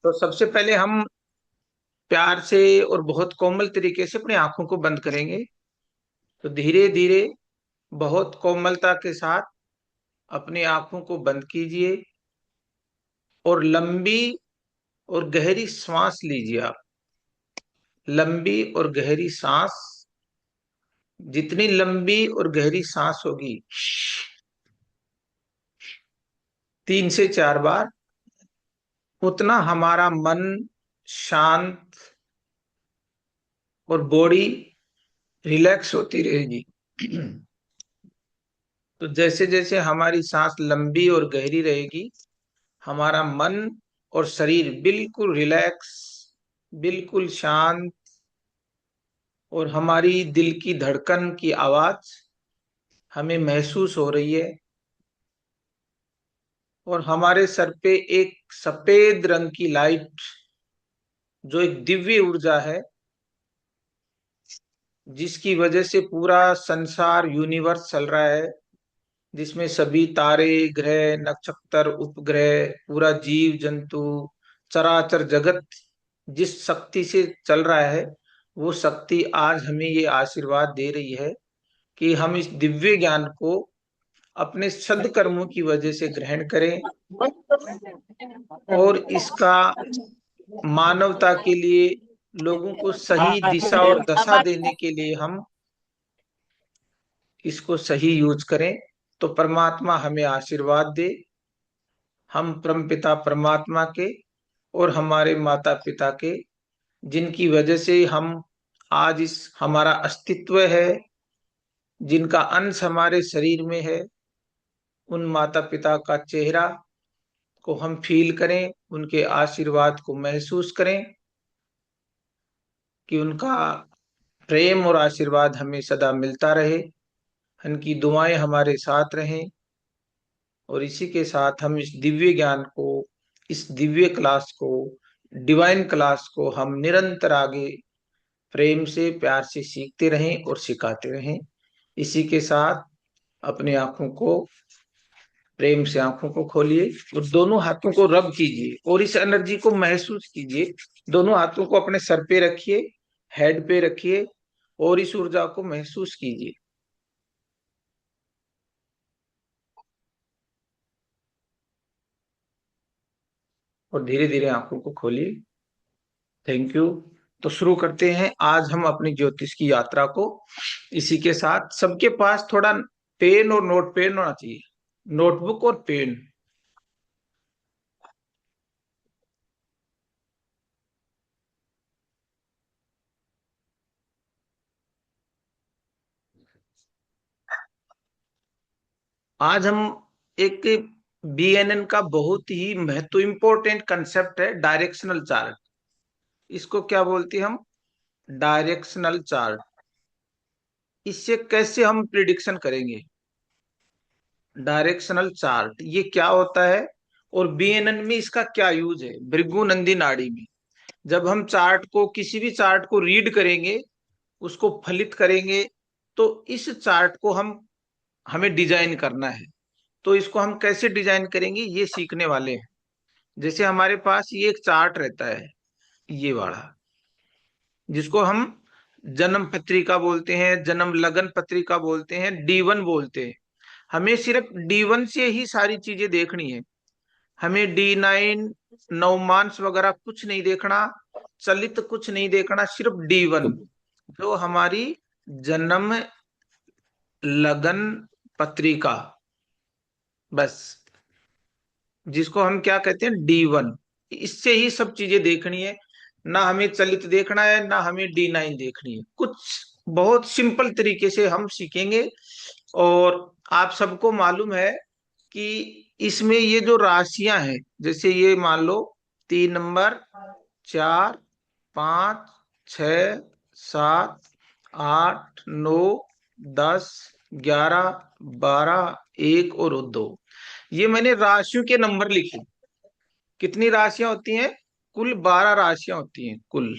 तो सबसे पहले हम प्यार से और बहुत कोमल तरीके से अपनी आंखों को बंद करेंगे। तो धीरे धीरे बहुत कोमलता के साथ अपनी आंखों को बंद कीजिए और लंबी और गहरी सांस लीजिए आप। लंबी और गहरी सांस, जितनी लंबी और गहरी सांस होगी 3 से 4 बार, उतना हमारा मन शांत और बॉडी रिलैक्स होती रहेगी। तो जैसे जैसे हमारी सांस लंबी और गहरी रहेगी, हमारा मन और शरीर बिल्कुल रिलैक्स, बिल्कुल शांत, और हमारी दिल की धड़कन की आवाज हमें महसूस हो रही है। और हमारे सर पे एक सफेद रंग की लाइट, जो एक दिव्य ऊर्जा है, जिसकी वजह से पूरा संसार यूनिवर्स चल रहा है, जिसमें सभी तारे, ग्रह, नक्षत्र, उपग्रह, पूरा जीव जंतु, चराचर जगत जिस शक्ति से चल रहा है, वो शक्ति आज हमें ये आशीर्वाद दे रही है कि हम इस दिव्य ज्ञान को अपने सदकर्मों की वजह से ग्रहण करें, और इसका मानवता के लिए, लोगों को सही दिशा और दशा देने के लिए हम इसको सही यूज करें। तो परमात्मा हमें आशीर्वाद दे, हम परमपिता परमात्मा के और हमारे माता पिता के, जिनकी वजह से हम आज इस हमारा अस्तित्व है, जिनका अंश हमारे शरीर में है, उन माता पिता का चेहरा को हम फील करें, उनके आशीर्वाद को महसूस करें, कि उनका प्रेम और आशीर्वाद हमें सदा मिलता रहे, उनकी दुआएं हमारे साथ रहें। और इसी के साथ हम इस दिव्य ज्ञान को, इस दिव्य क्लास को, डिवाइन क्लास को हम निरंतर आगे प्रेम से, प्यार से सीखते रहें और सिखाते रहें। इसी के साथ अपने आंखों को, प्रेम से आंखों को खोलिए और दोनों हाथों को रब कीजिए और इस एनर्जी को महसूस कीजिए। दोनों हाथों को अपने सर पे रखिए, हेड पे रखिए, और इस ऊर्जा को महसूस कीजिए। और धीरे धीरे आंखों को खोलिए। Thank you. तो शुरू करते हैं आज हम अपनी ज्योतिष की यात्रा को। इसी के साथ सबके पास थोड़ा पेन और नोट पेन होना चाहिए, नोटबुक और पेन। आज हम एक बीएनएन का बहुत ही महत्व इंपॉर्टेंट कंसेप्ट है, डायरेक्शनल चार्ट। इसको क्या बोलते हैं हम? Directional chart. इससे कैसे हम प्रिडिक्शन करेंगे? डायरेक्शनल चार्ट ये क्या होता है, और बीएनएन में इसका क्या यूज है भृगु नंदी नाड़ी में? जब हम चार्ट को, किसी भी चार्ट को रीड करेंगे, उसको फलित करेंगे, तो इस चार्ट को हम, हमें डिजाइन करना है। तो इसको हम कैसे डिजाइन करेंगे ये सीखने वाले हैं। जैसे हमारे पास ये एक चार्ट रहता है, ये वाला, जिसको हम जन्म पत्रिका बोलते हैं, जन्म लगन पत्रिका बोलते हैं, D1 बोलते हैं। हमें सिर्फ D1 से ही सारी चीजें देखनी है। हमें D9 नवमांस वगैरह कुछ नहीं देखना, चलित कुछ नहीं देखना, सिर्फ D1, जो हमारी जन्म लगन पत्रिका, बस, जिसको हम क्या कहते हैं, D1। इससे ही सब चीजें देखनी है। ना हमें चलित देखना है, ना हमें D9 देखनी है। कुछ बहुत सिंपल तरीके से हम सीखेंगे। और आप सबको मालूम है कि इसमें ये जो राशियां हैं, जैसे ये मान लो 3 नंबर, 4, 5, 6, 7, 8, 9, 10, 11, 12, 1 और 2, ये मैंने राशियों के नंबर लिखे। कितनी राशियां होती हैं? कुल 12 राशियां होती हैं, कुल।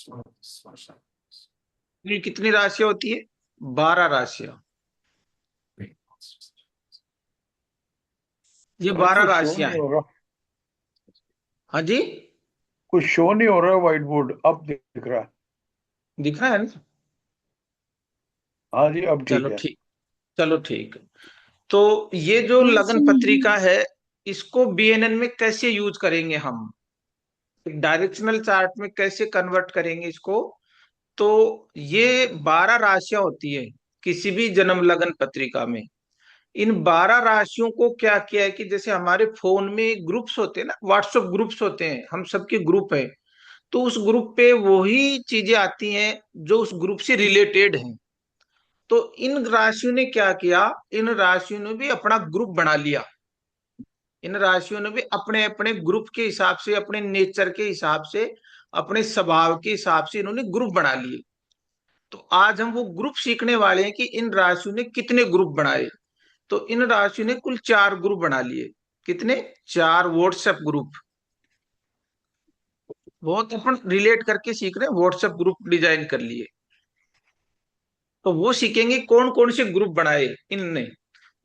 कुल कितनी राशियां होती है? 12 राशियां। ये सर 12 कुछ शो राशियां नहीं हैं। हो रहा। हाँ जी। कुछ शो नहीं हो रहा है, व्हाइट बोर्ड अब दिख रहा है। दिख रहा है ना? हाँ जी, अब ठीक चलो है। ठीक। चलो ठीक। तो ये जो लगन पत्रिका है, इसको बीएनएन में कैसे यूज करेंगे हम? एक डायरेक्शनल चार्ट में कैसे कन्वर्ट करेंगे इसको? तो ये 12 राशियां होती है किसी भी जन्म लगन पत्रिका में। इन 12 राशियों को क्या किया है कि जैसे हमारे फोन में ग्रुप्स होते हैं ना, व्हाट्सएप ग्रुप्स होते हैं, हम सबके ग्रुप है। तो उस ग्रुप पे वही चीजें आती हैं जो उस ग्रुप से रिलेटेड हैं। तो इन राशियों ने क्या किया, इन राशियों ने भी अपना ग्रुप बना लिया। इन राशियों ने भी अपने अपने ग्रुप के हिसाब से, अपने नेचर के हिसाब से, अपने स्वभाव के हिसाब से इन्होंने ग्रुप बना लिए। तो आज हम वो ग्रुप सीखने वाले हैं कि इन राशियों ने कितने ग्रुप बनाए। तो इन राशियों ने कुल 4 ग्रुप बना लिए। कितने? 4 व्हाट्सएप ग्रुप। बहुत अपन रिलेट करके सीख रहे हैं, व्हाट्सएप ग्रुप डिजाइन कर लिए। तो वो सीखेंगे कौन कौन से ग्रुप बनाए इनने।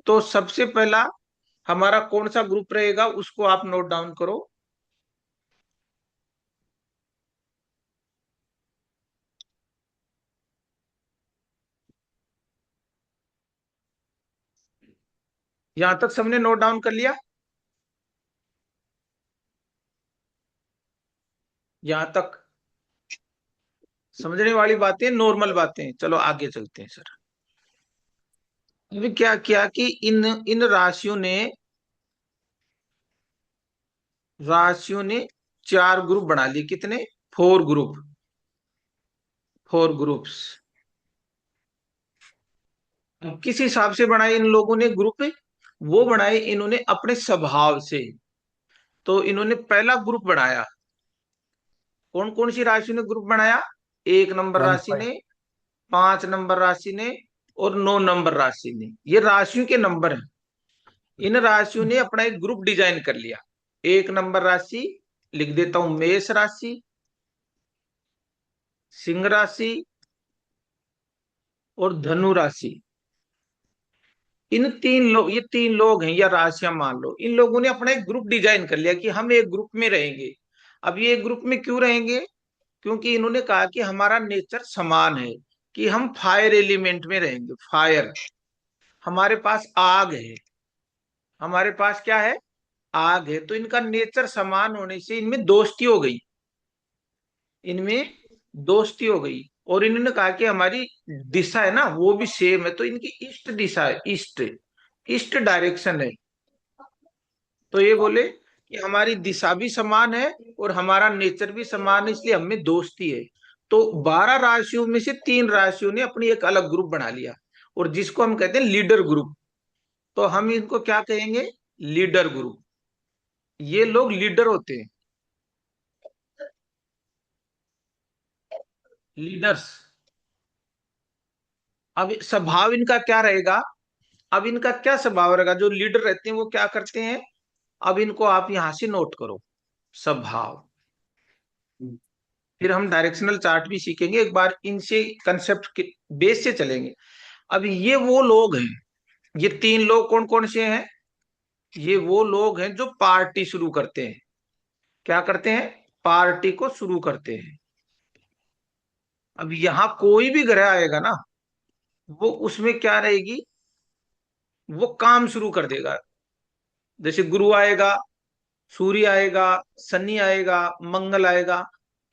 तो सबसे पहला हमारा कौन सा ग्रुप रहेगा उसको आप नोट डाउन करो। यहां तक सबने नोट डाउन कर लिया? यहां तक समझने वाली बातें, नॉर्मल बातें। चलो आगे चलते हैं सर। अभी क्या किया कि इन इन राशियों ने 4 ग्रुप बना लिए। कितने? 4 ग्रुप। 4 ग्रुप्स। अब किस हिसाब से बनाए इन लोगों ने ग्रुप? वो बनाए इन्होंने अपने स्वभाव से। तो इन्होंने पहला ग्रुप बनाया। कौन कौन सी राशि ने ग्रुप बनाया? 1 नंबर वन राशि फाइव। ने, 5 नंबर राशि ने, और 9 नंबर राशि ने। ये राशियों के नंबर हैं। इन राशियों ने अपना एक ग्रुप डिजाइन कर लिया। 1 नंबर राशि लिख देता हूं, मेष राशि, सिंह राशि और धनु राशि। इन 3 लोग, ये 3 लोग हैं या राशियां मान लो, इन लोगों ने अपना एक ग्रुप डिजाइन कर लिया कि हम एक ग्रुप में रहेंगे। अब ये एक ग्रुप में क्यों रहेंगे? क्योंकि इन्होंने कहा कि हमारा नेचर समान है, कि हम फायर एलिमेंट में रहेंगे। फायर, हमारे पास आग है। हमारे पास क्या है? आग है। तो इनका नेचर समान होने से इनमें दोस्ती हो गई। इनमें दोस्ती हो गई। और इन्होंने कहा कि हमारी दिशा है ना वो भी सेम है। तो इनकी ईस्ट दिशा है, ईस्ट, ईस्ट डायरेक्शन है। तो ये बोले कि हमारी दिशा भी समान है और हमारा नेचर भी समान है, इसलिए हमें दोस्ती है। तो 12 राशियों में से 3 राशियों ने अपनी एक अलग ग्रुप बना लिया, और जिसको हम कहते हैं लीडर ग्रुप। तो हम इनको क्या कहेंगे? Leader group. ये लोग लीडर होते हैं, लीडर्स। अब स्वभाव इनका क्या रहेगा? अब इनका क्या स्वभाव रहेगा? जो लीडर रहते हैं वो क्या करते हैं? अब इनको आप यहां से नोट करो। स्वभाव। फिर हम डायरेक्शनल चार्ट भी सीखेंगे एक बार, इनसे कंसेप्ट के बेस से चलेंगे। अब ये वो लोग हैं, ये 3 लोग कौन कौन से हैं? ये वो लोग हैं जो पार्टी शुरू करते हैं। क्या करते हैं? पार्टी को शुरू करते हैं। अब यहां कोई भी ग्रह आएगा ना, वो उसमें क्या रहेगी? वो काम शुरू कर देगा। जैसे गुरु आएगा, सूर्य आएगा, शनि आएगा, मंगल आएगा।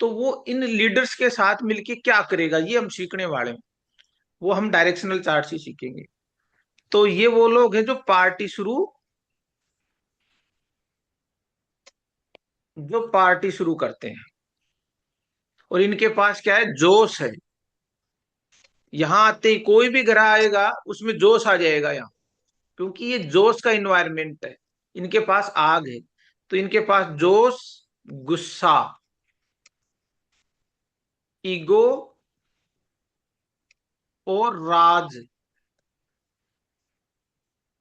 तो वो इन लीडर्स के साथ मिलके क्या करेगा, ये हम सीखने वाले हैं। वो हम डायरेक्शनल चार्ट से सीखेंगे। तो ये वो लोग हैं जो पार्टी शुरू करते हैं। और इनके पास क्या है? जोश है। यहां आते ही कोई भी ग्रह आएगा उसमें जोश आ जाएगा यहाँ, क्योंकि ये जोश का इन्वायरमेंट है। इनके पास आग है। तो इनके पास जोश, गुस्सा, ईगो और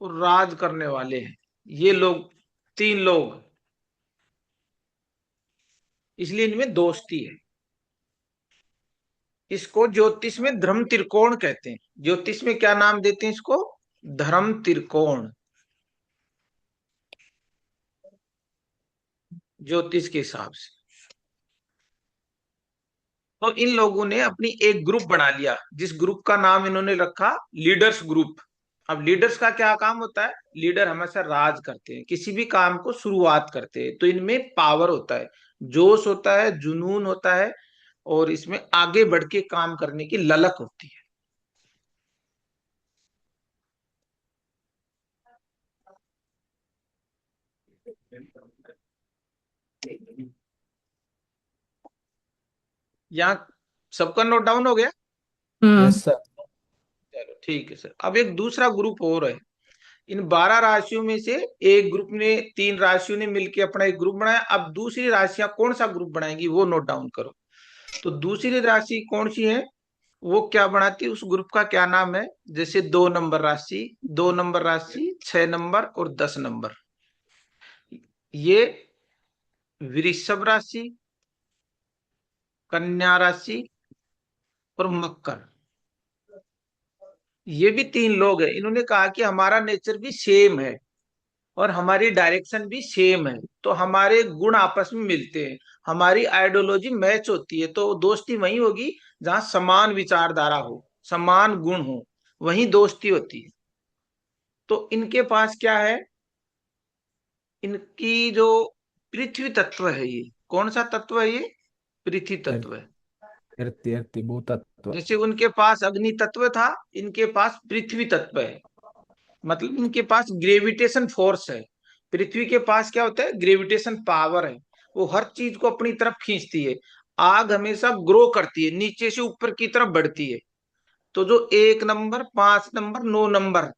राज करने वाले हैं ये लोग। 3 लोग, इसलिए इनमें दोस्ती है। इसको ज्योतिष में धर्म त्रिकोण कहते हैं। ज्योतिष में क्या नाम देते हैं इसको? धर्म त्रिकोण, ज्योतिष के हिसाब से। तो इन लोगों ने अपनी एक ग्रुप बना लिया, जिस ग्रुप का नाम इन्होंने रखा लीडर्स ग्रुप। अब लीडर्स का क्या काम होता है? लीडर हमेशा राज करते हैं, किसी भी काम को शुरुआत करते हैं, तो इनमें पावर होता है, जोश होता है, जुनून होता है, और इसमें आगे बढ़ के काम करने की ललक होती है। यहाँ सबका नोट डाउन हो गया? Yes sir. चलो ठीक है सर। अब एक दूसरा ग्रुप और है। इन 12 राशियों में से एक ग्रुप ने, 3 राशियों ने मिलकर अपना एक ग्रुप बनाया। अब दूसरी राशियां कौन सा ग्रुप बनाएंगी वो नोट डाउन करो। तो दूसरी राशि कौन सी है, वो क्या बनाती है, उस ग्रुप का क्या नाम है? जैसे 2 नंबर राशि, 2 नंबर राशि, 6 नंबर और 10 नंबर। ये वृषभ राशि, कन्या राशि और मकर, ये भी 3 लोग हैं। इन्होंने कहा कि हमारा नेचर भी सेम है और हमारी डायरेक्शन भी सेम है, तो हमारे गुण आपस में मिलते हैं, हमारी आइडियोलॉजी मैच होती है। तो दोस्ती वही होगी जहां समान विचारधारा हो, समान गुण हो, वही दोस्ती होती है। तो इनके पास क्या है, इनकी जो पृथ्वी तत्व है, ये कौन सा तत्व है? ये पृथ्वी तत्व है। एर्ति एर्ति भूतत्व। जैसे उनके पास अग्नि तत्व था, इनके पास पृथ्वी तत्व है। मतलब इनके पास ग्रेविटेशन फोर्स है। पृथ्वी के पास क्या होता है? ग्रेविटेशन पावर है। वो हर चीज को अपनी तरफ खींचती है। आग हमेशा ग्रो करती है, नीचे से ऊपर की तरफ बढ़ती है। तो जो 1 नंबर, 5 नंबर, 9 नंबर,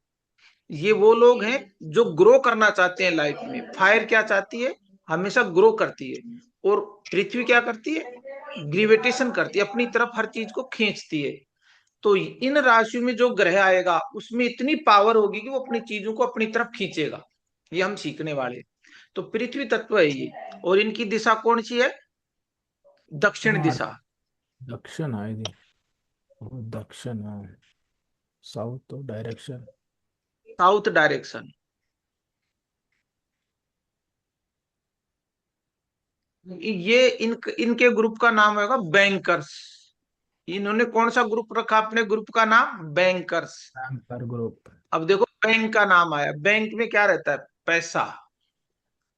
ये वो लोग हैं जो ग्रो करना चाहते हैं लाइफ में। फायर क्या चाहती है? हमेशा ग्रो करती है। और पृथ्वी क्या करती है? ग्रेविटेशन करती है, अपनी तरफ हर चीज को खींचती है। तो इन राशियों में जो ग्रह आएगा उसमें इतनी पावर होगी कि वो अपनी चीजों को अपनी तरफ खींचेगा। ये हम सीखने वाले हैं। तो पृथ्वी तत्व है ये। और इनकी दिशा कौन सी है? दक्षिण नॉर्थ। दिशा। दक्षिण आएगी। वो दक्षिण है। South direction. South direction. ये इनके ग्रुप का नाम होगा बैंकर्स। इन्होंने कौन सा ग्रुप रखा अपने ग्रुप का नाम? बैंकर्स। Banker group. अब देखो, बैंक का नाम आया, बैंक में क्या रहता है? पैसा,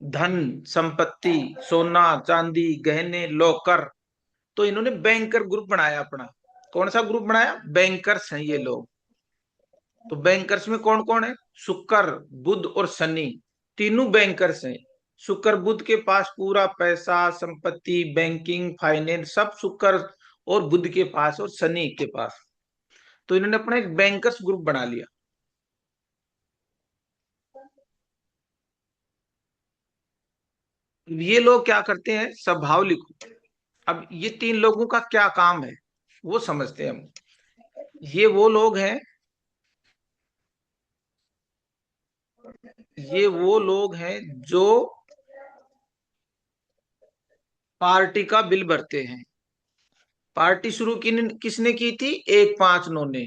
धन, संपत्ति, सोना चांदी, गहने, लॉकर। तो इन्होंने बैंकर ग्रुप बनाया अपना। कौन सा ग्रुप बनाया? बैंकर्स हैं ये लोग। तो बैंकर्स में कौन कौन है? शुक्र, बुध और शनि, तीनों बैंकर्स हैं। शुक्र बुध के पास पूरा पैसा, संपत्ति, बैंकिंग, फाइनेंस सब शुक्र और बुध के पास और शनि के पास। तो इन्होंने अपना एक बैंकर्स ग्रुप बना लिया। ये लोग क्या करते हैं? स्वभाव लिखो। अब ये 3 लोगों का क्या काम है वो समझते हैं हम। ये वो लोग हैं, ये वो लोग हैं जो पार्टी का बिल भरते हैं। पार्टी शुरू किसने की थी? 159 ने।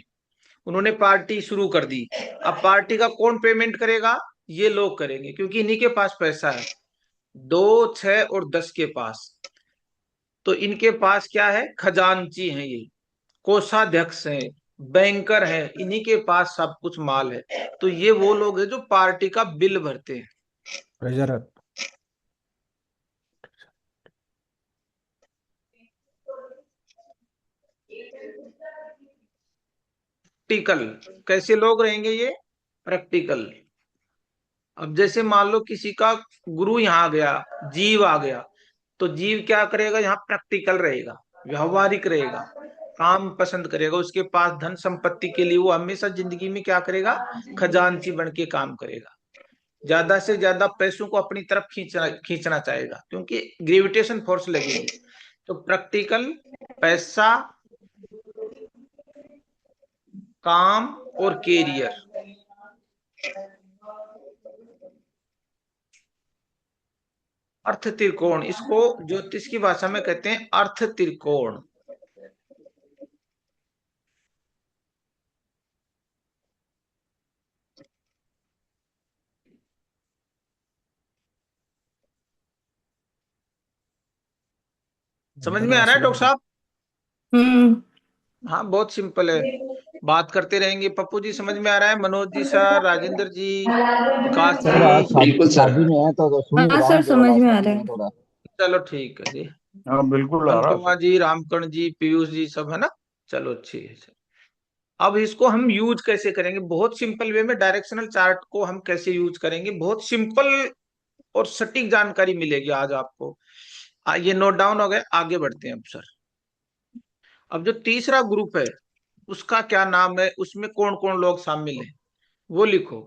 उन्होंने पार्टी शुरू कर दी। अब पार्टी का कौन पेमेंट करेगा? ये लोग करेंगे, क्योंकि इन्हीं के पास पैसा है। 2, 6 और 10 के पास। तो इनके पास क्या है? खजांची हैं ये, कोषाध्यक्ष हैं, बैंकर हैं, इन्हीं के पास सब कुछ माल है। तो ये वो लोग हैं जो पार्टी का बिल भरते हैं। ट्रेजरर। प्रैक्टिकल। कैसे लोग रहेंगे ये? प्रैक्टिकल। अब जैसे मान लो किसी का गुरु यहाँ आ गया, जीव आ गया, तो जीव क्या करेगा? यहाँ प्रैक्टिकल रहेगा, व्यवहारिक रहेगा, काम पसंद करेगा। उसके पास धन संपत्ति के लिए वो हमेशा जिंदगी में क्या करेगा? खजांची बन के काम करेगा। ज्यादा से ज्यादा पैसों को अपनी तरफ खींचना खींचना चाहेगा, क्योंकि ग्रेविटेशन फोर्स लगेगी। तो प्रैक्टिकल, पैसा, काम और कैरियर। अर्थ त्रिकोण, इसको ज्योतिष की भाषा में कहते हैं अर्थ त्रिकोण। समझ में आ रहा है राशियां। डॉक्टर साहब? हम्म। हाँ, बहुत सिंपल है। बात करते रहेंगे। पप्पू जी समझ में आ रहा है? मनोज जी सर, राजेंद्र जी, विकास सर जी। आज बिल्कुल सर। शादी में है तो सुन नहीं हाँ रहा सर, हूँ केवल, समझ आज में आ शादी रहा में है। थोड़ा। चलो ठीक है जी। हाँ बिल्कुल आ रहा है अनुपमा सर। जी, रामकर्ण जी, पीयूष जी, सब है ना? चलो ठीक है सर। अब इसको हम यूज कैसे करेंगे? बहुत सिंपल वे में डायरेक्शनल चार्ट को हम कैसे यूज करेंगे, बहुत सिंपल और सटीक जानकारी मिलेगी आज आपको। ये नोट डाउन हो गए, आगे बढ़ते हैं अब सर। अब जो तीसरा ग्रुप है उसका क्या नाम है, उसमें कौन कौन लोग शामिल हैं वो लिखो।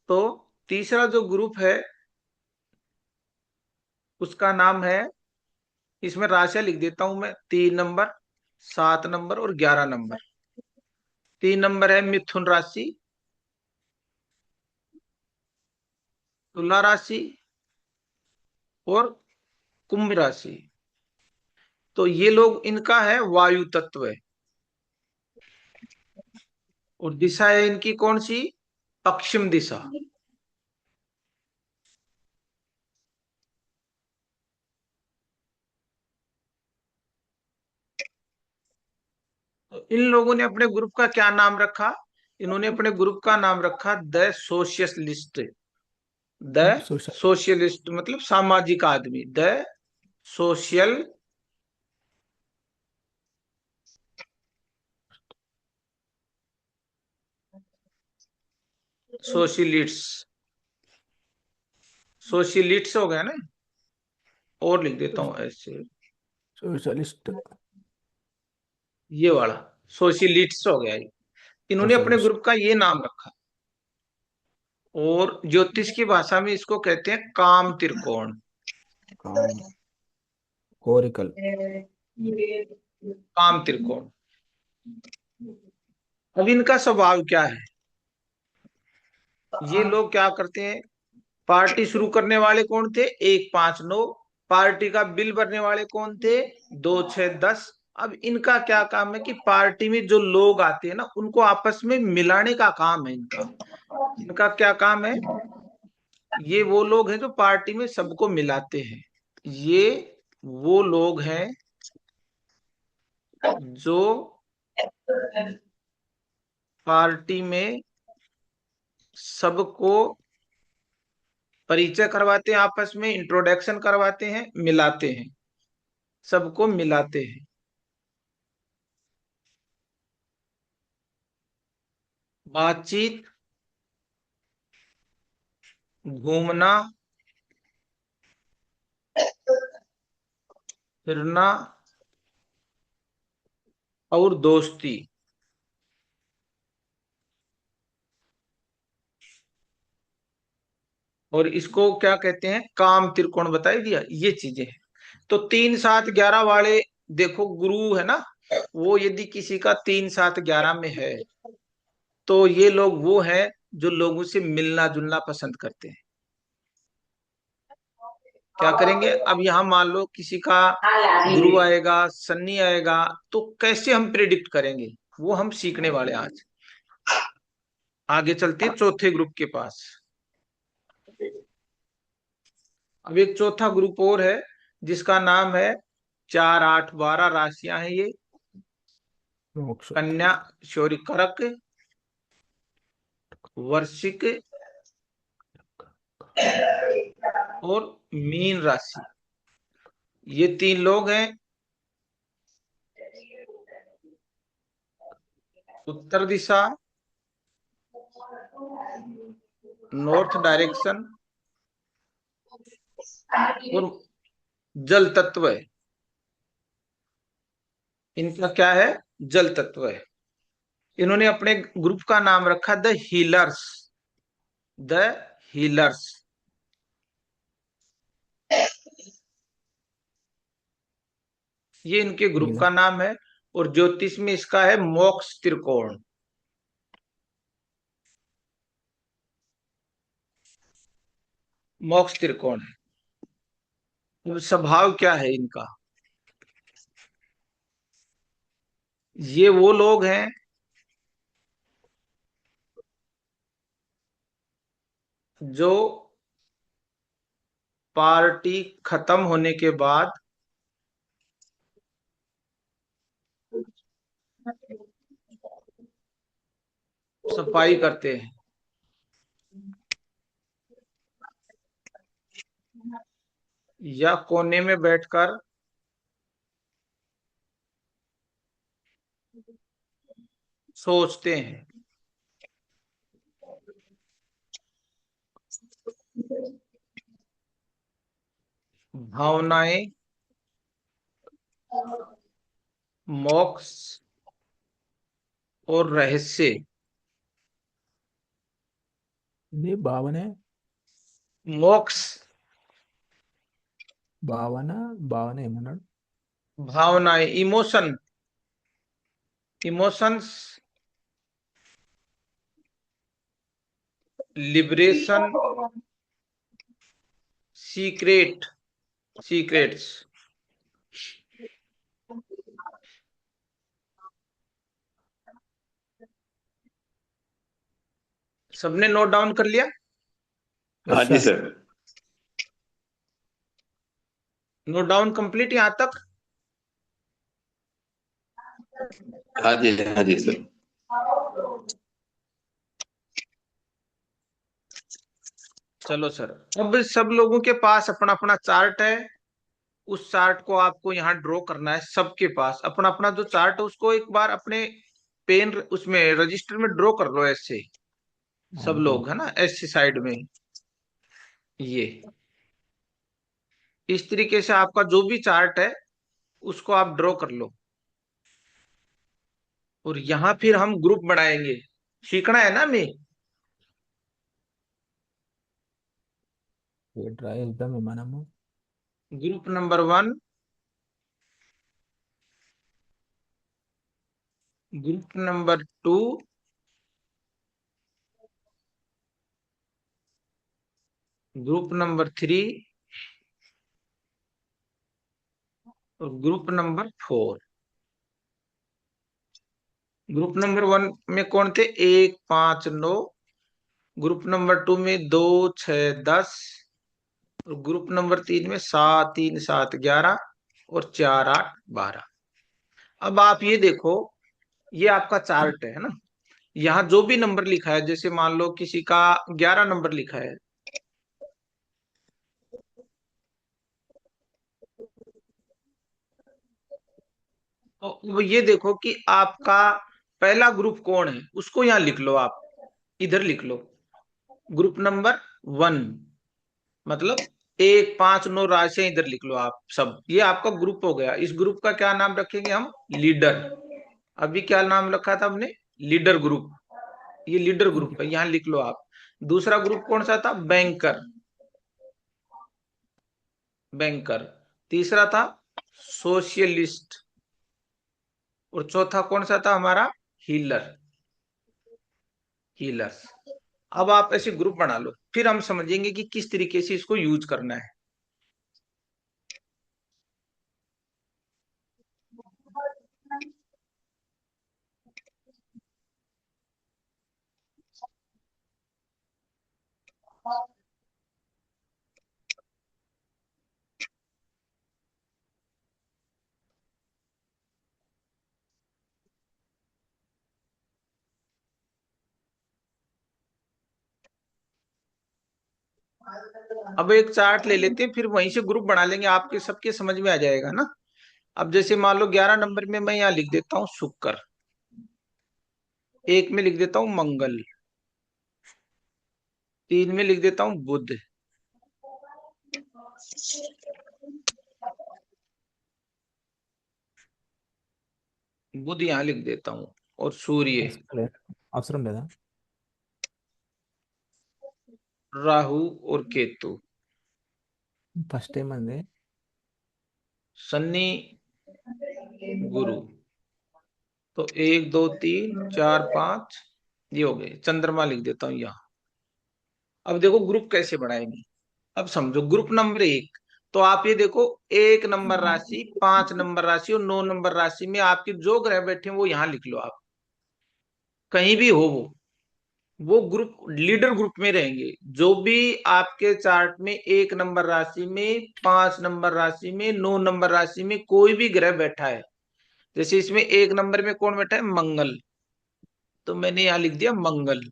तो तीसरा जो ग्रुप है उसका नाम है, इसमें राशियां लिख देता हूं मैं, 3 नंबर, 7 नंबर और 11 नंबर। 3 नंबर है मिथुन राशि, तुला राशि और कुंभ राशि। तो ये लोग, इनका है वायु तत्व है। और दिशा है इनकी कौन सी? पश्चिम दिशा। तो इन लोगों ने अपने ग्रुप का क्या नाम रखा? इन्होंने अपने ग्रुप का नाम रखा the socialist. The social. Socialist मतलब सामाजिक आदमी। The social सोशलिट्स। सोशलिट्स हो गया ना? और लिख देता हूं ऐसे, सोशलिस्ट। ये वाला सोशलिट्स हो गया ये। इन्होंने अपने सोशलिस्ट। ग्रुप का ये नाम रखा। और ज्योतिष की भाषा में इसको कहते हैं काम त्रिकोण। काम। कोरिकल। काम त्रिकोण। अब इनका स्वभाव क्या है? ये लोग क्या करते हैं? पार्टी शुरू करने वाले कौन थे? 1, 5, 9। पार्टी का बिल भरने वाले कौन थे? 2, 6, 10। अब इनका क्या काम है कि पार्टी में जो लोग आते हैं ना उनको आपस में मिलाने का काम है इनका। इनका क्या काम है? ये वो लोग हैं जो पार्टी में सबको मिलाते हैं। ये वो लोग हैं जो पार्टी में सबको परिचय करवाते हैं, आपस में इंट्रोडक्शन करवाते हैं, मिलाते हैं, सबको मिलाते हैं। बातचीत, घूमना फिरना और दोस्ती। और इसको क्या कहते हैं? काम त्रिकोण बता ही दिया। ये चीजें हैं। तो 3, 7, 11 वाले, देखो गुरु है ना, वो यदि किसी का 3, 7, 11 में है तो ये लोग वो हैं जो लोगों से मिलना जुलना पसंद करते हैं। क्या करेंगे? अब यहां मान लो किसी का गुरु आएगा, सन्नी आएगा, तो कैसे हम प्रिडिक्ट करेंगे वो हम सीखने वाले हैं आज। आगे चलते हैं चौथे ग्रुप के पास। अब एक चौथा ग्रुप और है जिसका नाम है 4, 8, 12 राशियां हैं ये। नक्षत्र। कन्या, सॉरी, कर्क, वृश्चिक और मीन राशि। ये 3 लोग हैं। उत्तर दिशा, नॉर्थ डायरेक्शन और जल तत्व है। इनका क्या है? जल तत्व है। इन्होंने अपने ग्रुप का नाम रखा द हीलर्स। The healers. ये इनके ग्रुप हीलर। का नाम है। और ज्योतिष में इसका है मोक्ष त्रिकोण। मोक्ष त्रिकोण है। अब स्वभाव क्या है इनका? ये वो लोग हैं जो पार्टी खत्म होने के बाद सफाई करते हैं, या कोने में बैठकर सोचते हैं। भावनाएं, मोक्ष और रहस्य। ये भावना, मोक्ष, భావన భావన ఏమన్నాడు? भावनाएं, emotion, emotions, liberation, secret, secrets. सबने नोट डाउन कर लिया? हाँ यस जी sir. Sir. Note down complete यहां तक? हाँ जी सर। चलो सर, अब सब लोगों के पास अपना अपना चार्ट है। उस चार्ट को आपको यहाँ ड्रॉ करना है। सबके पास अपना अपना जो चार्ट है उसको एक बार अपने पेन उसमें रजिस्टर में ड्रॉ कर लो ऐसे। सब ड्रॉ। लोग है ना, ऐसी साइड में। ये इस तरीके से आपका जो भी चार्ट है उसको आप ड्रॉ कर लो। और यहाँ फिर हम ग्रुप बनाएंगे। सीखना है ना हमें। ट्राई एकदम మనము group number 1, group number 2, group number 3 और ग्रुप नंबर 4। ग्रुप नंबर 1 में कौन थे? 1, 5, 9। ग्रुप नंबर 2 में 2, 6, 10। और ग्रुप नंबर 3 में 7, 3, 7, 11। और 4, 8, 12। अब आप ये देखो, ये आपका चार्ट है ना। यहाँ जो भी नंबर लिखा है, जैसे मान लो किसी का 11 नंबर लिखा है, तो वो ये देखो कि आपका पहला ग्रुप कौन है, उसको यहाँ लिख लो आप। इधर लिख लो ग्रुप नंबर 1। मतलब 1, 5, 9 राशियां इधर लिख लो आप सब। ये आपका ग्रुप हो गया। इस ग्रुप का क्या नाम रखेंगे हम? लीडर। अभी क्या नाम रखा था हमने? Leader group. ये लीडर ग्रुप है, यहाँ लिख लो आप। दूसरा ग्रुप कौन सा था? Banker, banker. तीसरा था सोशलिस्ट। और चौथा कौन सा था हमारा? Healer, healers. अब आप ऐसे ग्रुप बना लो, फिर हम समझेंगे कि किस तरीके से इसको यूज करना है। अब एक चार्ट ले लेते हैं, फिर वहीं से ग्रुप बना लेंगे, आपके सबके समझ में आ जाएगा ना। अब जैसे मान लो 11 नंबर में मैं यहाँ लिख देता हूँ शुक्र। 1 में लिख देता हूँ मंगल। 3 में लिख देता हूँ बुध। बुध यहाँ लिख देता हूँ। और सूर्य, అవసరం లేదా? राहु और केतु। ఫస్ట్ ఏమంది? शनि, गुरु। तो 1, 2, 3, 4, 5 ये हो गए। चंद्रमा लिख देता हूँ यहाँ। अब देखो ग्रुप कैसे बनाएंगे। अब समझो ग्रुप नंबर 1। तो आप ये देखो, 1 नंबर राशि, 5 नंबर राशि और 9 नंबर राशि में आपके जो ग्रह बैठे हैं वो यहाँ लिख लो आप। कहीं भी हो वो, वो ग्रुप लीडर ग्रुप में रहेंगे। जो भी आपके चार्ट में 1 नंबर राशि में, 5 नंबर राशि में, 9 नंबर राशि में कोई भी ग्रह बैठा है, जैसे इसमें 1 नंबर में कौन बैठा है, मंगल, तो मैंने यहां लिख दिया मंगल।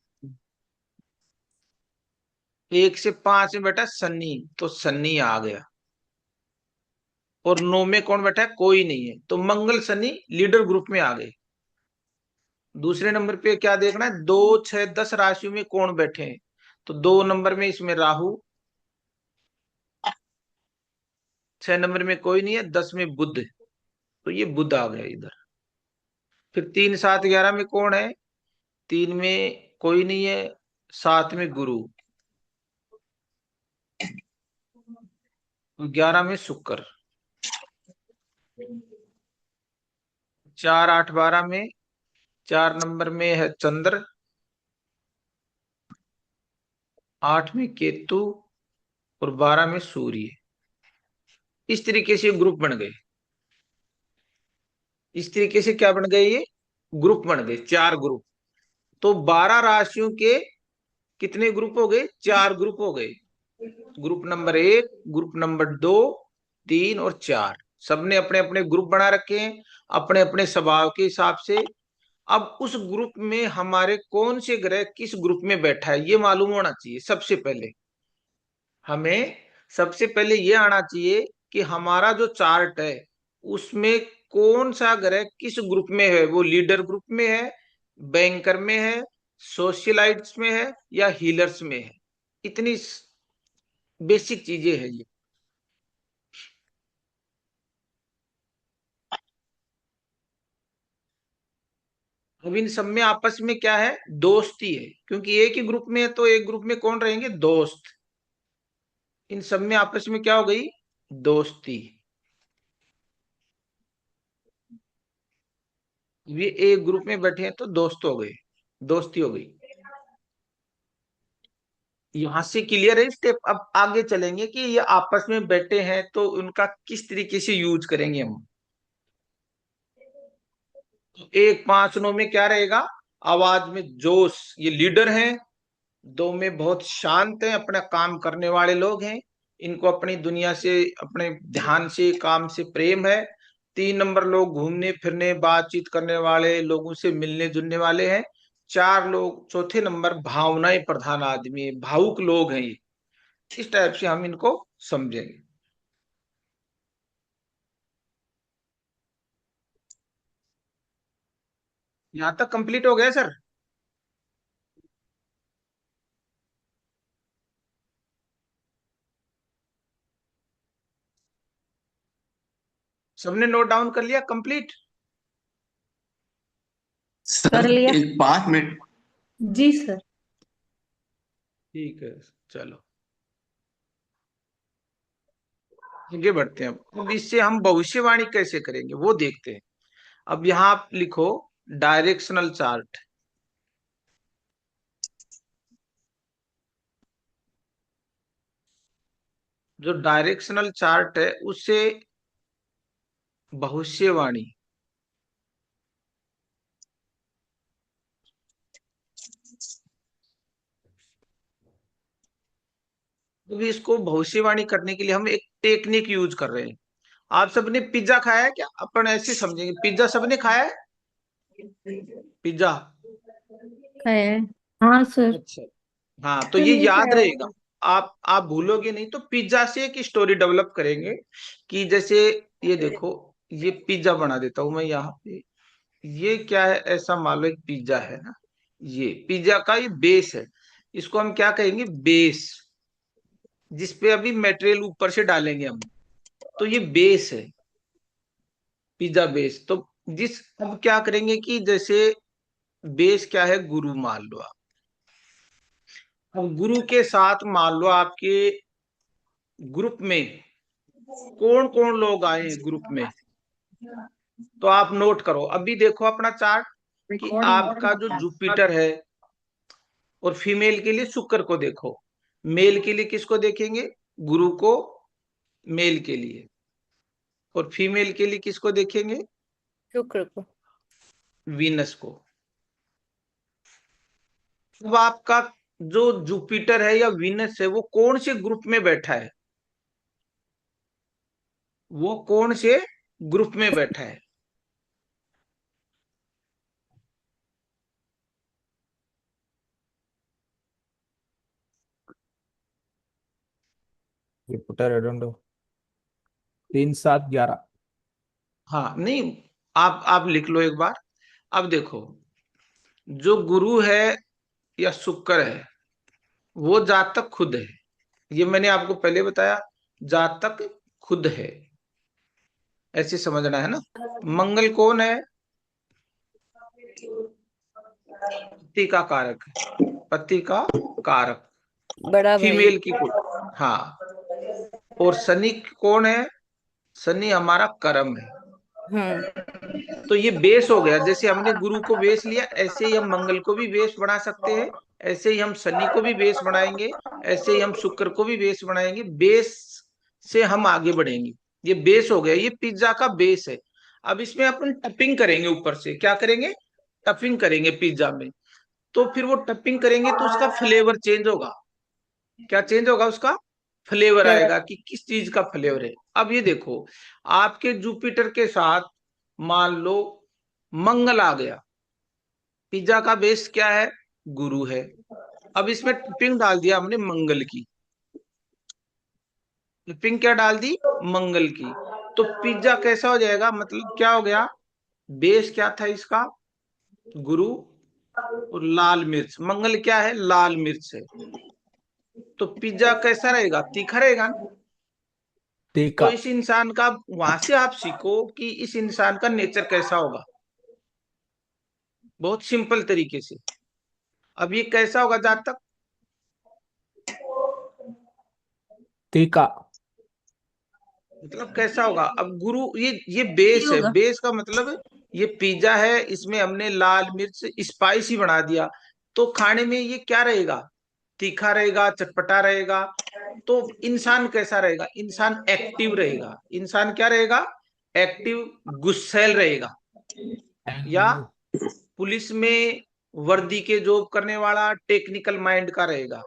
1 से 5 में बैठा शनि, तो शनि आ गया। और 9 में कौन बैठा है, कोई नहीं है, तो मंगल शनि लीडर ग्रुप में आ गए। दूसरे नंबर पे क्या देखना है, 2, 6, 10 राशियों में कौन बैठे हैं, तो 2 नंबर में इसमें राहु, 6 नंबर में कोई नहीं है, 10 में बुध, तो ये बुध आ गया इधर। फिर 3, 7, 11 में कौन है, 3 में कोई नहीं है, 7 में गुरु, 11 में शुक्र, 4, 8, 12 में 4 नंबर में है चंद्र, 8 में केतु, और 12 में सूर्य। इस तरीके से ग्रुप बन गए। इस तरीके से क्या बन गए, ये ग्रुप बन गए, 4 ग्रुप। तो 12 राशियों के कितने ग्रुप हो गए, 4 ग्रुप हो गए। ग्रुप नंबर 1, ग्रुप नंबर 2, 3 और 4, सबने अपने अपने ग्रुप बना रखे हैं अपने अपने स्वभाव के हिसाब से। अब उस ग्रुप में हमारे कौन से ग्रह किस ग्रुप में बैठा है, ये मालूम होना चाहिए सबसे पहले। हमें सबसे पहले ये आना चाहिए कि हमारा जो चार्ट है उसमें कौन सा ग्रह किस ग्रुप में है, वो लीडर ग्रुप में है, बैंकर में है, सोशलाइट्स में है, या हीलर्स में है। इतनी बेसिक चीजें हैं ये। अब इन सब में आपस में क्या है, दोस्ती है, क्योंकि एक ही ग्रुप में है तो एक ग्रुप में कौन रहेंगे, दोस्त। इन सब में आपस में क्या हो गई, दोस्ती। ये एक ग्रुप में बैठे हैं तो दोस्त हो गए, दोस्ती हो गई। यहां से क्लियर है स्टेप। अब आगे चलेंगे कि ये आपस में बैठे हैं तो उनका किस तरीके से यूज करेंगे हम। 1, 5, 9 में क्या रहेगा, आवाज में जोश, ये लीडर हैं। 2 में बहुत शांत हैं, अपना काम करने वाले लोग हैं, इनको अपनी दुनिया से, अपने ध्यान से, काम से प्रेम है। 3 नंबर लोग घूमने फिरने बातचीत करने वाले, लोगों से मिलने जुलने वाले हैं। 4 लोग, चौथे नंबर भावनाएं प्रधान आदमी है, भावुक लोग हैं ये। इस टाइप से हम इनको समझेंगे। यहां तक कंप्लीट हो गया सर। सबने नोट डाउन कर लिया, कंप्लीट। सर कर लिया। एक 5 मिनट। जी सर। ठीक है, चलो आगे बढ़ते हैं। अब इससे हम भविष्यवाणी कैसे करेंगे वो देखते हैं। अब यहां आप लिखो डायरेक्शनल चार्ट। जो डायरेक्शनल चार्ट है उससे भविष्यवाणी, तो भी इसको भविष्यवाणी करने के लिए हम एक टेक्निक यूज कर रहे हैं। आप सबने पिज्जा खाया है क्या, अपन ऐसे समझेंगे, पिज्जा सबने खाया है, पिज्जा। है। हाँ सर। अच्छा, हाँ तो तो ये नहीं याद खाया रहेगा। है। आप भूलोगे नहीं। तो पिज्जा से एक स्टोरी डेवलप करेंगे कि जैसे ये देखो, ये पिज्जा बना देता हूं मैं यहाँ पे। ये क्या है, ऐसा मान लो एक पिज्जा है ना, ये पिज्जा का ये बेस है। इसको हम क्या कहेंगे, बेस, जिसपे अभी मटेरियल ऊपर से डालेंगे हम, तो ये बेस है, पिज्जा बेस। तो जिस अब क्या करेंगे कि जैसे बेस क्या है, गुरु मान लो आप। अब गुरु के साथ मान लो आपके ग्रुप में कौन कौन लोग आए हैं ग्रुप में, तो आप नोट करो। अभी देखो अपना चार्ट कि आपका जो जुपिटर है, और फीमेल के लिए शुक्र को देखो, मेल के लिए किसको देखेंगे, गुरु को, मेल के लिए। और फीमेल के लिए किसको देखेंगे, शुक्र को। वीनस को। अब आपका जो जुपिटर है या वीनस है वो कौन से ग्रुप में बैठा है, वो कौन से ग्रुप में बैठा है? Jupiter I don't know. 3 7 11। हाँ नहीं, आप लिख लो एक बार। अब देखो, जो गुरु है या शुक्र है वो जातक खुद है, ये मैंने आपको पहले बताया, जातक खुद है, ऐसे समझना है ना। मंगल कौन है? पति का कारक है, पति का कारक, बड़ा भाई। फीमेल की कोई। हाँ, और शनि कौन है? शनि हमारा कर्म है। हम्म। तो ये बेस हो गया, जैसे हमने गुरु को बेस लिया ऐसे ही हम मंगल को भी बेस बना सकते हैं, ऐसे ही हम शनि को भी बेस बनाएंगे, ऐसे ही हम शुक्र को भी बेस बनाएंगे। बेस से हम आगे बढ़ेंगे। ये बेस हो गया, ये पिज्जा का बेस है। अब इसमें अपन टपिंग करेंगे, ऊपर से क्या करेंगे? टपिंग करेंगे पिज्जा में। तो फिर वो टपिंग करेंगे तो उसका फ्लेवर चेंज होगा। क्या चेंज होगा? उसका फ्लेवर फ्लेवर। आएगा कि किस चीज का फ्लेवर है। अब ये देखो, आपके जुपिटर के साथ मान लो मंगल आ गया। पिज्जा का बेस क्या है? गुरु है। अब इसमें टॉपिंग डाल दिया हमने मंगल की। टॉपिंग क्या डाल दी? मंगल की। तो पिज्जा कैसा हो जाएगा? मतलब क्या हो गया? बेस क्या था इसका? गुरु। और लाल मिर्च, मंगल क्या है? लाल मिर्च है। तो पिज्जा कैसा रहेगा? तीखा रहेगा ना? तो टीका। इस इंसान का, वहां से आप सीखो कि इस इंसान का नेचर कैसा होगा, बहुत सिंपल तरीके से। अब ये कैसा होगा जातक? टीका। मतलब कैसा होगा? अब गुरु, ये टेस्टी बेस है। होगा। बेस का मतलब ये पिज्जा है, इसमें हमने लाल मिर्च स्पाइसी बना दिया, तो खाने में ये क्या रहेगा? तीखा रहेगा, चटपटा रहेगा। तो इंसान कैसा रहेगा? इंसान एक्टिव रहेगा। इंसान क्या रहेगा? एक्टिव, गुस्सैल रहेगा। या पुलिस में वर्दी के जॉब करने वाला टेक्निकल माइंड का रहेगा,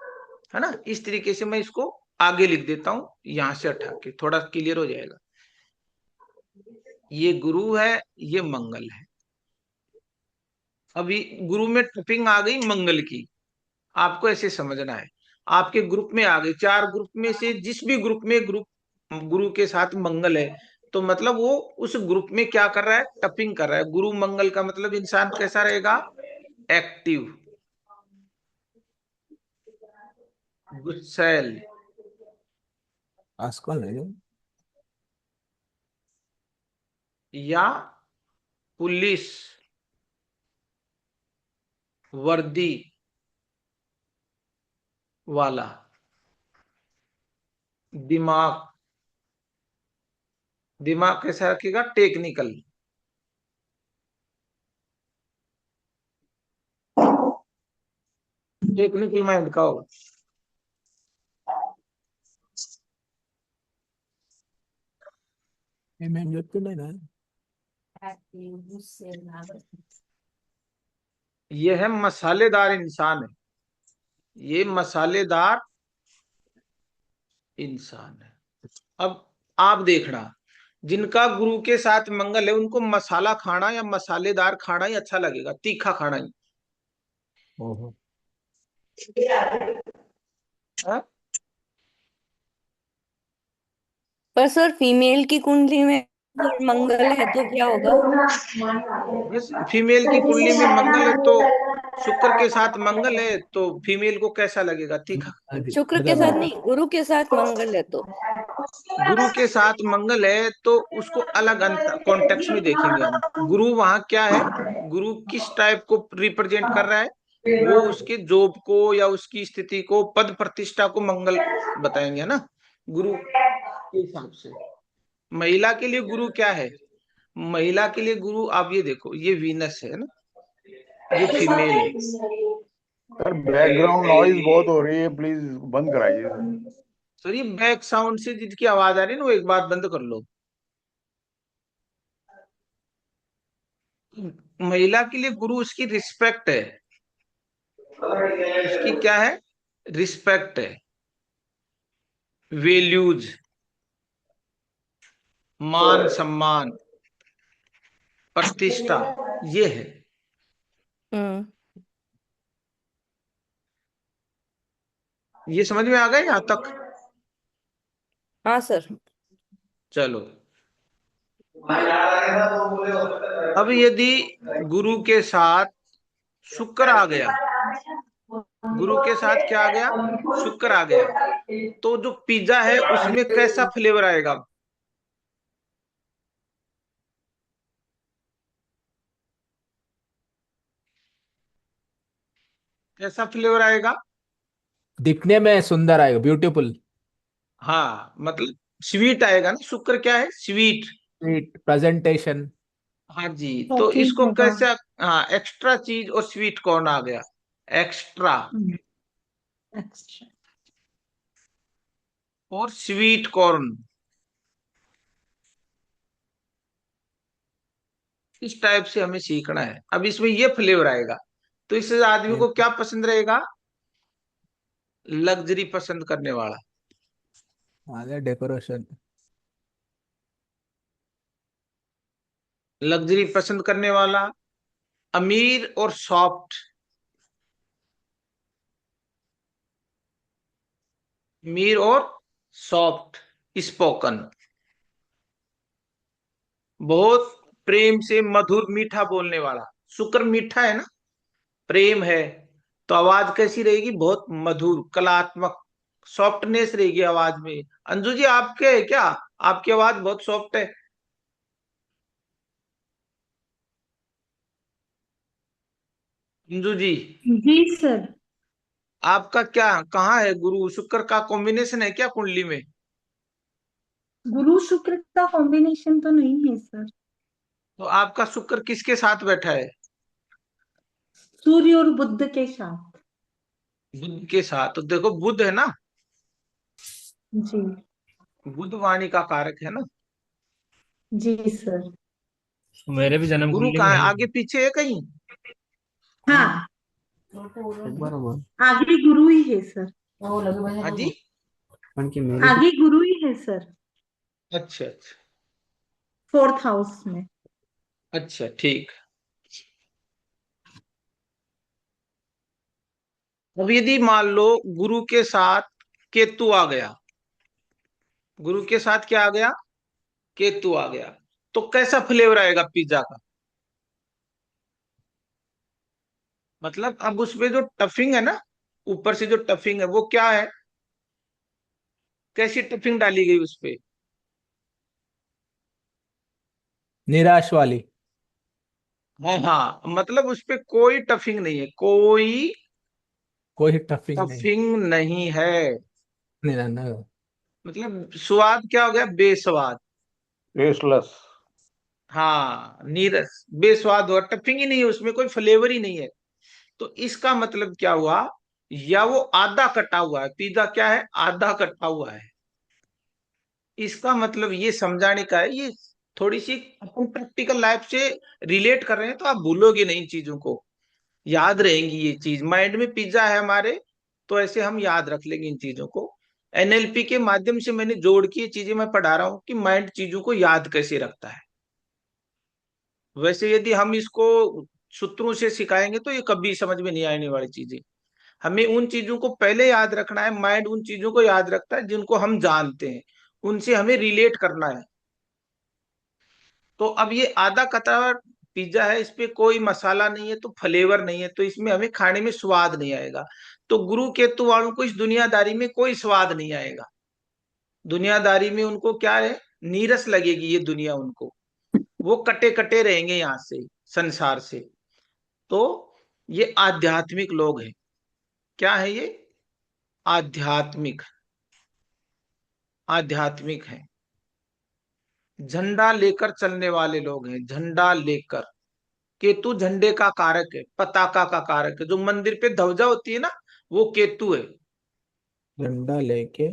है ना। इस तरीके से मैं इसको आगे लिख देता हूं, यहां से हटा के थोड़ा क्लियर हो जाएगा। ये गुरु है, ये मंगल है। अभी गुरु में टपिंग आ गई मंगल की, आपको ऐसे समझना है। आपके ग्रुप में आ गई, 4 ग्रुप में से जिस भी ग्रुप में ग्रुप गुरु के साथ मंगल है, तो मतलब वो उस ग्रुप में क्या कर रहा है? टपिंग कर रहा है। गुरु मंगल का मतलब इंसान कैसा रहेगा? एक्टिव, गुस्सैल, आज कौन है? या पुलिस वर्दी वाला। दिमाग, दिमाग कैसा रखेगा? टेक्निकल। टेक्निकल माइंड का होगा। मैं చెప్తుండేనా? ये है मसालेदार इंसान है, ये मसालेदार इंसान है। अब आप देखना, जिनका गुरु के साथ मंगल है उनको मसाला खाना या मसालेदार खाना ही अच्छा लगेगा, तीखा खाना ही। ओहो। हाँ? पर सर फीमेल की कुंडली में अगर मंगल है तो क्या होगा? बस फीमेल की कुंडली में मंगल है तो, शुक्र के साथ मंगल है तो फीमेल को कैसा लगेगा? तीखा। అది शुक्र के साथ అర్థమైంది। नहीं, गुरु के साथ मंगल है तो। गुरु के साथ मंगल है तो उसको अलग अंतर कॉन्टेक्स्ट में देखेंगे हम। गुरु वहां क्या है? गुरु किस टाइप को रिप्रेजेंट कर रहा है? वो उसके जॉब को या उसकी स्थिति को, पद प्रतिष्ठा को मंगल बताएंगे, है ना, गुरु के हिसाब से। महिला के लिए गुरु क्या है? महिला के लिए गुरु, आप ये देखो, ये वीनस है ना, ये फीमेल है। सर बैकग्राउंड नॉइज बहुत हो रही है, प्लीज बंद कराइए सर। सर ये बैक साउंड से जिनकी आवाज आ रही है ना, वो एक बार बंद कर लो। महिला के लिए गुरु उसकी रिस्पेक्ट है, उसकी क्या है? रिस्पेक्ट है, वैल्यूज, मान सम्मान, प्रतिष्ठा, ये है। हम्म। ये समझ में आ गया यहाँ तक? हाँ सर। चलो, अब यदि गुरु के साथ शुक्र आ गया, गुरु के साथ क्या आ गया? शुक्र आ गया, तो जो पिज्जा है उसमें कैसा फ्लेवर आएगा? कैसा फ्लेवर आएगा? दिखने में सुंदर आएगा, ब्यूटीफुल। हाँ, मतलब स्वीट आएगा ना, शुक्र क्या है? स्वीट। Sweet presentation. हाँ जी, तो शौकीन इसको होगा। कैसे? हाँ, एक्स्ट्रा चीज और स्वीट कॉर्न आ गया, एक्स्ट्रा एक्स्ट्रा। और स्वीट कॉर्न। इस टाइप से हमें सीखना है। अब इसमें ये फ्लेवर आएगा, तो इससे आदमी को क्या पसंद रहेगा? लग्जरी पसंद करने वाला। आगे डेकोरेशन। लग्जरी पसंद करने वाला, अमीर और सॉफ्ट, अमीर और सॉफ्ट स्पोकन, बहुत प्रेम से मधुर मीठा बोलने वाला। शुक्र मीठा है ना, प्रेम है, तो आवाज कैसी रहेगी? बहुत मधुर, कलात्मक, सॉफ्टनेस रहेगी आवाज में। अंजू जी, आपके है क्या? आपकी आवाज बहुत सॉफ्ट है। अंजू जी, जी सर। आपका क्या, कहाँ है गुरु शुक्र का कॉम्बिनेशन है क्या कुंडली में? गुरु शुक्र का कॉम्बिनेशन तो नहीं है सर। तो आपका शुक्र किसके साथ बैठा है? सूर्य और बुध के साथ। बुध के साथ। तो देखो, बुध है ना, जी। बुध वाणी का कारक है ना। जी सर। मेरे भी जन्म गुरु कुंडली में कहाँ है? है। आगे पीछे है कहीं? हाँ, बरोबर। आगे गुरु ही है सर। हाँ जी। आगे गुरु ही है सर। अच्छा अच्छा। फोर्थ हाउस में। अच्छा, ठीक। अब यदि मान लो गुरु के साथ केतु आ गया, गुरु के साथ क्या आ गया? केतु आ गया, तो कैसा फ्लेवर आएगा पिज्जा का? मतलब अब उसपे जो टफिंग है ना, ऊपर से जो टफिंग है वो क्या है? कैसी टफिंग डाली गई उसपे? निराश वाली। हाँ हाँ, मतलब उसपे कोई टफिंग नहीं है, कोई कोई टफिंग नहीं। टफिंग नहीं है। नहीं ना ना। मतलब स्वाद क्या हो गया? बेस्वाद। टेस्टलेस। हाँ, नीरस, बेस्वाद हुआ, टफिंग ही नहीं है उसमें, कोई फ्लेवर ही नहीं है। तो इसका मतलब क्या हुआ? या वो आधा कटा हुआ है पिज्जा, क्या है? आधा कटा हुआ है। इसका मतलब ये समझाने का है, ये थोड़ी सी अपन प्रैक्टिकल लाइफ से रिलेट कर रहे हैं, तो आप भूलोगे नहीं इन चीजों को, याद रहेंगी ये चीज। माइंड में पिज्जा है हमारे, तो ऐसे हम याद रख लेंगे इन चीजों को। एनएलपी के माध्यम से मैंने जोड़ के ये चीजें मैं पढ़ा रहा हूँ कि माइंड चीजों को याद कैसे रखता है। वैसे यदि हम इसको सूत्रों से सिखाएंगे तो ये कभी समझ में नहीं आने वाली चीजें। हमें उन चीजों को पहले याद रखना है। माइंड उन चीजों को याद रखता है जिनको हम जानते हैं, उनसे हमें रिलेट करना है। तो अब ये आधा कटा पिज्जा है, इस पे कोई मसाला नहीं है, तो फ्लेवर नहीं है, तो इसमें हमें खाने में स्वाद नहीं आएगा। तो गुरु केतु वालों को इस दुनियादारी में कोई स्वाद नहीं आएगा। दुनियादारी में उनको क्या है? नीरस लगेगी ये दुनिया उनको। वो कटे कटे रहेंगे यहाँ से, संसार से। तो ये आध्यात्मिक लोग हैं। क्या है ये? आध्यात्मिक, आध्यात्मिक है। झंडा लेकर चलने वाले लोग हैं, झंडा लेकर। केतु झंडे का कारक है, पताका का कारक है। जो मंदिर पे ध्वजा होती है ना, वो केतु है। झंडा लेके।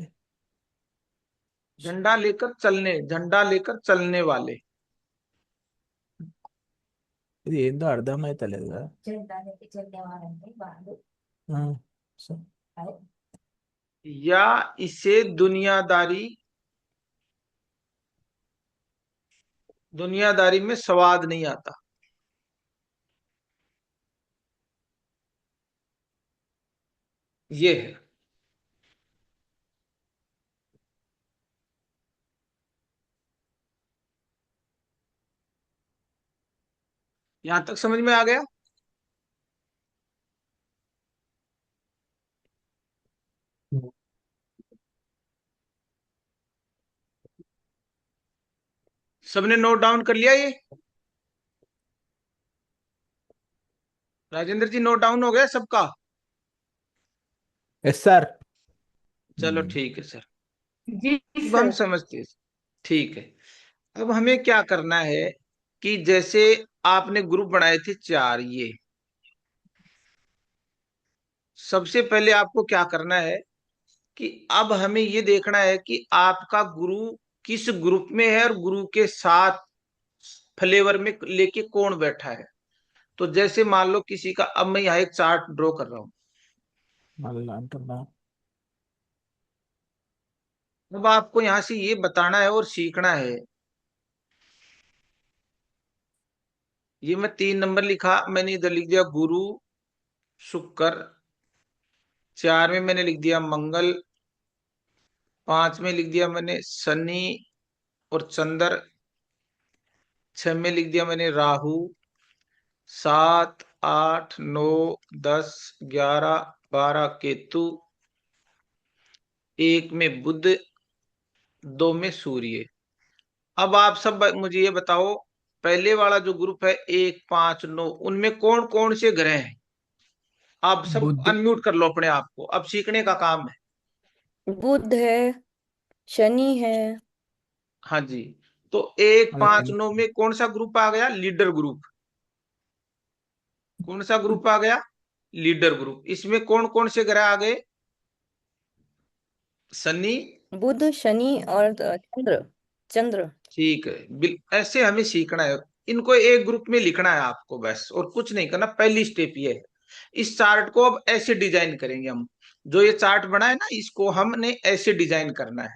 झंडा लेकर चलने, झंडा लेकर चलने वाले। ಇದು ಏನು ಅರ್ಧಮಾಯ್ತಲ್ಲ ಇದು. हाँ, सब या इसे दुनियादारी में स्वाद नहीं आता। ये है। यहां तक समझ में आ गया? सबने नोट डाउन कर लिया ये? राजेंद्र जी नोट डाउन हो गया सबका? Yes sir. चलो ठीक है सर। जी अब हम सर। समझते हैं। ठीक है। अब हमें क्या करना है कि जैसे आपने ग्रुप बनाए थे चार, ये सबसे पहले आपको क्या करना है कि अब हमें ये देखना है कि आपका गुरु किस ग्रुप में है और गुरु के साथ फ्लेवर में लेके कौन बैठा है। तो जैसे मान लो किसी का, अब मैं यहाँ एक चार्ट ड्रॉ कर रहा हूं। अल्लाह अल्लाह। अब आपको यहां से ये बताना है और सीखना है। ये मैं 3 नंबर लिखा, मैंने इधर लिख दिया गुरु शुक्र। 4 में मैंने लिख दिया मंगल। 5 में लिख दिया मैंने शनि और चंद्र। 6 में लिख दिया मैंने राहु। 7, 8, 9, 10, 11, 12 केतु। 1 में बुध। 2 में सूर्य। अब आप सब मुझे ये बताओ, पहले वाला जो ग्रुप है 1, 5, 9, उनमें कौन कौन से ग्रह हैं? आप सब बुध। अनम्यूट कर लो अपने आप को, अब सीखने का काम है। बुध है, शनि है। हाँ जी। तो 1, 5, 9 अरे, में कौन सा ग्रुप आ गया? Leader group. कौन सा ग्रुप आ गया? Leader group. इसमें कौन कौन से ग्रह आ गए? शनि। बुध, शनि और चंद्र। चंद्र। ठीक है, ऐसे हमें सीखना है। इनको एक ग्रुप में लिखना है आपको, बस और कुछ नहीं करना। पहली स्टेप ये है। इस चार्ट को अब ऐसे डिजाइन करेंगे हम। जो ये चार्ट बना है ना, इसको हमने ऐसे डिजाइन करना है।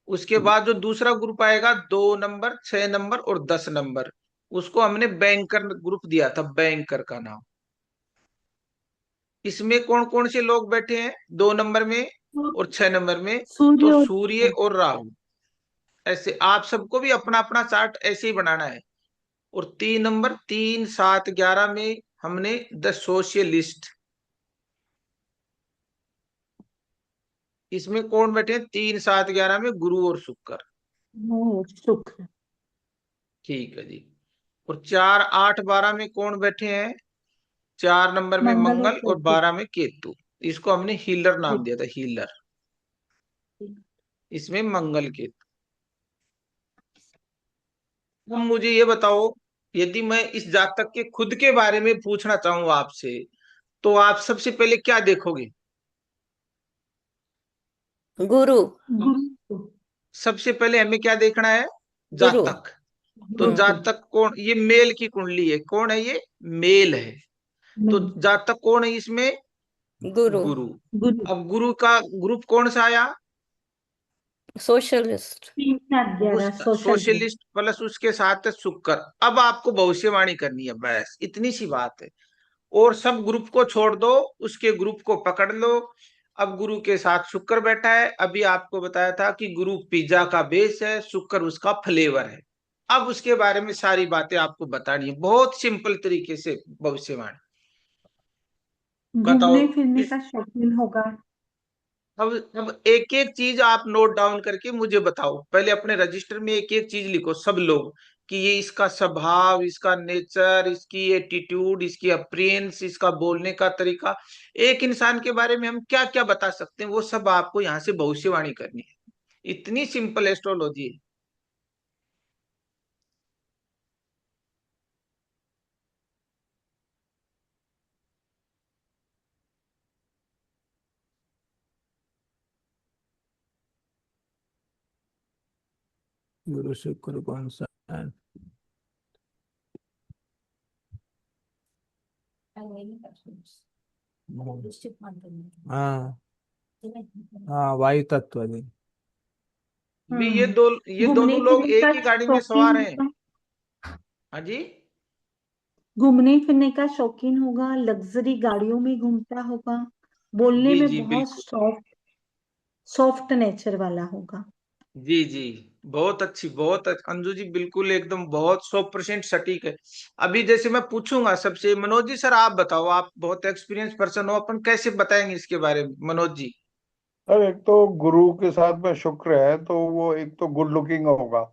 उसके बाद जो दूसरा ग्रुप आएगा, 2 नंबर, 6 नंबर और 10 नंबर, उसको हमने बैंकर ग्रुप दिया था, बैंकर का नाम। इसमें कौन कौन से लोग बैठे हैं 2 नंबर में और 6 नंबर में? तो सूर्य और सूर्य और राहु। ऐसे आप सबको भी अपना अपना चार्ट ऐसे ही बनाना है। और 3 नंबर, 3, 7, 11 में हमने द सोशलिस्ट। इसमें कौन बैठे हैं? 3, 7, 11 में गुरु और शुक्र। शुक्र। ठीक है जी। और 4, 8, 12 में कौन बैठे हैं? 4 नंबर में मंगल और मंगल और केतु। 12 में केतु। इसको हमने हीलर नाम ठीक। दिया था, हीलर। इसमें मंगल केतु। अब मुझे ये बताओ, यदि मैं इस जातक के खुद के बारे में पूछना चाहूँ आपसे, तो आप सबसे पहले क्या देखोगे? गुरु। गुरु। सबसे पहले हमें क्या देखना है? गुरु। जातक। तो गुरु। जातक कौन? ये मेल की कुंडली है, कौन है ये? मेल है। तो जातक कौन है इसमें? गुरु। गुरु। गुरु। अब गुरु का ग्रुप कौन सा आया? सोशलिस्ट। 3, 7, 11 उस सोशल ग्रुप। सोशलिस्ट प्लस उसके साथ है शुक्र। अब आपको भविष्यवाणी करनी है, बस इतनी सी बात है। और सब ग्रुप को छोड़ दो, उसके ग्रुप को पकड़ लो। अब गुरु के साथ शुक्र बैठा है। अभी आपको बताया था कि गुरु पिज्जा का बेस है, शुक्र उसका फ्लेवर है। अब उसके बारे में सारी बातें आपको बतानी है, बहुत सिंपल तरीके से भविष्यवाणी। बताओ घूमने फिरने इस। का शौकीन होगा। अब एक एक चीज आप नोट डाउन करके मुझे बताओ। पहले अपने रजिस्टर में एक एक चीज लिखो सब लोग, कि ये इसका स्वभाव, इसका नेचर, इसकी एटीट्यूड, इसकी अपीयरेंस, इसका बोलने का तरीका। एक इंसान के बारे में हम क्या क्या बता सकते हैं, वो सब आपको यहाँ से भविष्यवाणी करनी है। इतनी सिंपल एस्ट्रोलॉजी है। गुरु शुक्र कौन सा है? हाँ हाँ, वायु तत्व जी। भी ये घूमने दोनों लोग फिरने एक का ही गाड़ी में शौकीन सवार हैं। होगा। हाँ जी। घूमने फिरने का शौकीन होगा, लग्जरी गाड़ियों में घूमता होगा, बोलने जी में जी बहुत बिल्कुल। सॉफ्ट नेचर वाला होगा। जी जी, बहुत अच्छी, बहुत अंजू जी बिल्कुल एकदम बहुत 100% सटीक है। अभी जैसे मैं पूछूंगा सबसे, मनोज जी सर आप बताओ, आप बहुत एक्सपीरियंस पर्सन हो, अपन कैसे बताएंगे इसके बारे में मनोज जी। सर एक तो गुरु के साथ में शुक्र है, तो वो एक तो गुड लुकिंग होगा,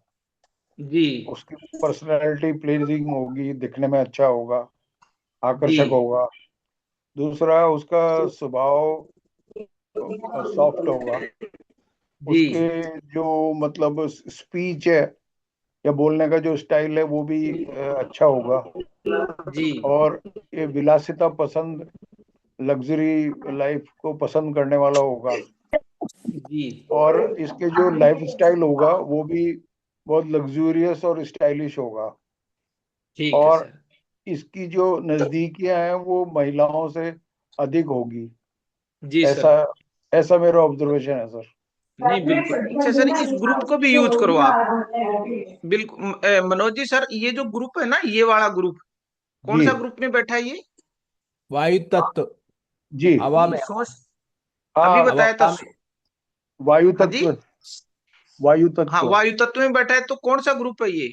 जी उसकी पर्सनैलिटी प्लीजिंग होगी, दिखने में अच्छा होगा, जी आकर्षक होगा। दूसरा उसका स्वभाव सॉफ्ट होगा। जी उसके जो मतलब स्पीच है या बोलने का जो स्टाइल है वो भी अच्छा होगा। जी और ये विलासिता पसंद, लग्जरी लाइफ को पसंद करने वाला होगा। जी। और इसके जो लाइफ स्टाइल होगा वो भी बहुत लग्जूरियस और स्टाइलिश होगा। ठीक है और सर। इसकी जो नजदीकियां हैं वो महिलाओं से अधिक होगी। जी ऐसा सर। ऐसा मेरा ऑब्जर्वेशन है सर। नहीं बिल्कुल, अच्छा सर इस ग्रुप को भी यूज करो आप। बिल्कुल मनोज जी सर, ये जो ग्रुप है ना, ये वाला ग्रुप कौन जी सा ग्रुप में बैठा है ये? वायु तत्व, जी। हवा नहीं में, सोच, अभी हाँ, बताया था। हवा में। वायु हाँ जी। तत्व, वायु हाँ तत्व। वायु तत्व में बैठा है, तो कौन सा ग्रुप है ये?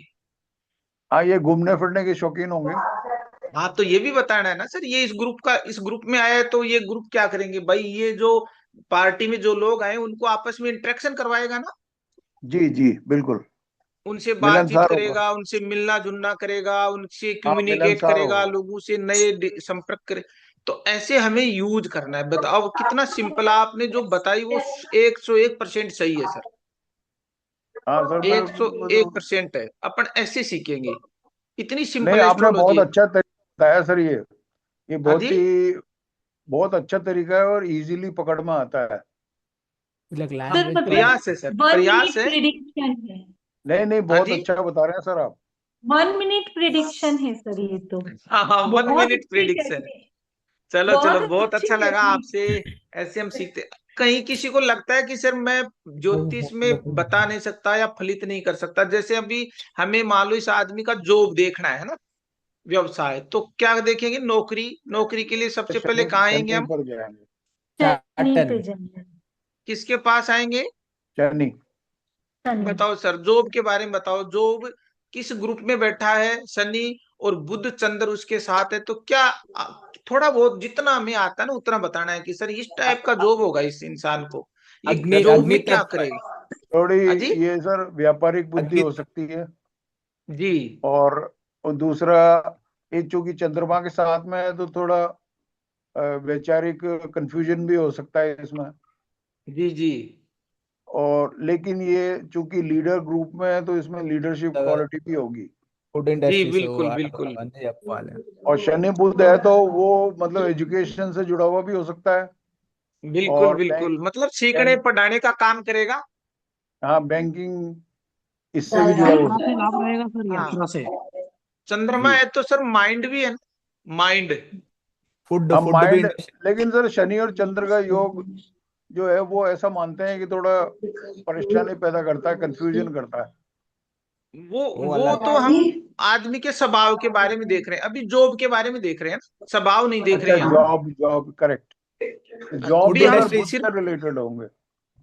हाँ, ये घूमने फिरने के शौकीन होंगे। हाँ तो ये भी बताना है ना सर, ये इस ग्रुप में आया है, तो ये ग्रुप क्या करेंगे भाई, ये जो पार्टी में जो लोग आए उनको आपस में इंटरेक्शन करवाएगा ना, जी जी बिल्कुल। उनसे बातचीत मिलनसार होगा। करेगा, उनसे मिलना जुलना करेगा, उनसे हाँ, कम्युनिकेट मिलनसार करेगा, होगा। लोगों से नए संपर्क करे। तो ऐसे हमें यूज करना है। बताओ कितना सिंपल, आपने जो बताई वो 101% सही है सर। हाँ सर, मैं 101% है, अपन ऐसे सीखेंगे। इतनी नहीं, सिंपल आपने बहुत एस्ट्रोलॉजी। अच्छा तरीका बताया सर। ये हाँ जी। बहुत अच्छा तरीका है और इजीली पकड़ में आता है। like हाँ सर language पता पे। है, प्रयास है सर, 1 मिनट प्रयास है। प्रिडिक्शन है। नहीं नहीं, हाँ बहुत जी। अच्छा बता रहे हैं सर आप। 1 मिनट प्रिडिक्शन है सर ये तो। हाँ हाँ, वन बहुत मिनट अच्छी प्रिडिक्शन। टेक्निक, चलो चलो, बहुत बहुत अच्छी अच्छा लगा टेक्निक। आपसे। ऐसे हम सीखते। कहीं किसी को लगता है कि सर मैं ज्योतिष में बता नहीं सकता या फलित नहीं कर सकता, जैसे अभी हमें मान लो इस आदमी का जॉब देखना है ना, व्यवसाय, तो क्या देखेंगे? नौकरी, नौकरी के लिए सबसे पहले शनि कहाँ आएंगे शनि हम? पर जाएंगे। शनि सैटर्न। पे जाएंगे। किसके पास आएंगे? शनि। शनि। बताओ सर, जॉब के बारे में बताओ, जॉब किस ग्रुप में बैठा है? शनि और बुध चंद्र उसके साथ है, तो क्या थोड़ा बहुत जितना हमें आता है ना उतना बताना है कि सर इस टाइप का जॉब होगा इस इंसान को, ये अग्नि जॉब अग्नि में क्या तत्व है। करेगा। थोड़ी हाँ जी। ये सर व्यापारिक बुद्धि अग्नि हो सकती है। जी और, और दूसरा, ये चूंकि चंद्रमा के साथ में है तो थोड़ा वैचारिक कंफ्यूजन भी हो सकता है इसमें। जी जी और लेकिन ये चूंकि लीडर ग्रुप में है तो इसमें लीडरशिप क्वालिटी भी होगी। फूड जी इंडस्ट्री से वो बिल्कुल बिल्कुल। बंदे जब वाले। और शनि बुध है तो वो मतलब एजुकेशन से जुड़ा हुआ भी हो सकता है। बिल्कुल और बिल्कुल, मतलब सीखने बैंक पढ़ाने का काम करेगा। हाँ, बैंकिंग इससे भी जुड़ा हुआ यात्रा से सकता लाभ रहेगा सर, हाँ, यात्रा से। है चंद्रमा जी। है तो सर माइंड भी है ना, माइंड। फूड हम फूड भी माइंड, इंडस्ट्री। लेकिन सर शनि और चंद्र का योग जो है वो ऐसा मानते हैं कि थोड़ा परेशानी पैदा करता है, कंफ्यूजन करता है। वो वो वो अलग तो है। हम आदमी के स्वभाव के बारे में देख रहे हैं, अभी जॉब के बारे में देख रहे हैं ना, स्वभाव नहीं देख रहे अच्छा, हैं हम। Job job correct. Job food अभी तो हम सर इंडस्ट्री। बुध से रिलेटेड होंगे।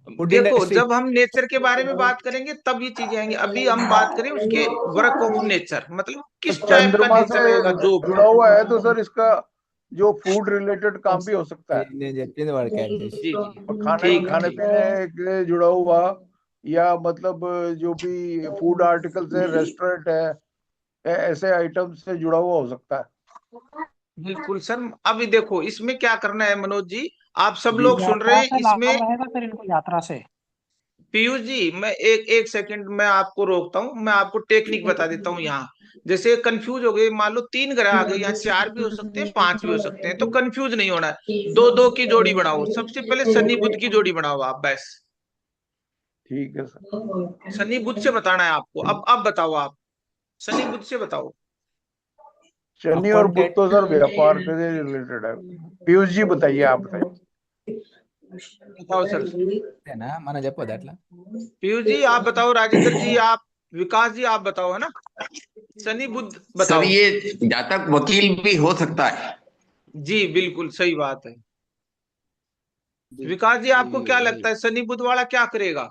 फूड देखो, इंडस्ट्री। जब हम नेचर के बारे में बात करेंगे तब ये चीजें आएंगी। अभी हम बात करें उसके वर्क ऑफ नेचर, मतलब तो किस टाइप का चंद्रमा नेचर से रहेगा जॉब जुड़ा का। हुआ है तो सर इसका जो फूड रिलेटेड काम भी हो सकता है। जैसे वर्क है जैसे। जी जी। और खाने ठीक है खाने ठीक है। पीने के जुड़ा हुआ, या मतलब जो भी फूड आर्टिकल्स है, रेस्टोरेंट है, ऐसे आइटम से जुड़ा हुआ हो सकता है। बिल्कुल सर, अभी देखो इसमें क्या करना है मनोज जी, आप सब जी लोग सुन रहे यात्रा हैं से इसमें। लाभ रहेगा सर इनको, यात्रा से। पीयूष जी, मैं एक एक सेकंड में आपको रोकता हूँ, मैं आपको टेक्निक बता देता हूँ यहाँ। जैसे कंफ्यूज हो गए, मान लो 3 ग्रह आ गए, यहाँ 4 भी हो सकते हैं, 5 भी हो सकते हैं, तो कंफ्यूज नहीं होना है। दो दो की जोड़ी बनाओ, सबसे पहले शनि बुध की जोड़ी बनाओ आप बस। ठीक है सर। शनि बुध से बताना है आपको। अब बताओ आप, शनि बुध से बताओ। शनि और अपन बुध तो सर व्यापार से रिलेटेड है। पीयूष जी बताइए, आप बताइए। बताओ सर। है ना, मन చెప్పొద్దు అట్లా। पीयूष जी आप बताओ, राजेंद्र जी आप, विकास जी आप बताओ, है ना। शनि बुध सर बताओ। ये जातक वकील भी हो सकता है। जी बिल्कुल सही बात है। विकास जी आपको क्या लगता है शनि बुध वाला क्या करेगा?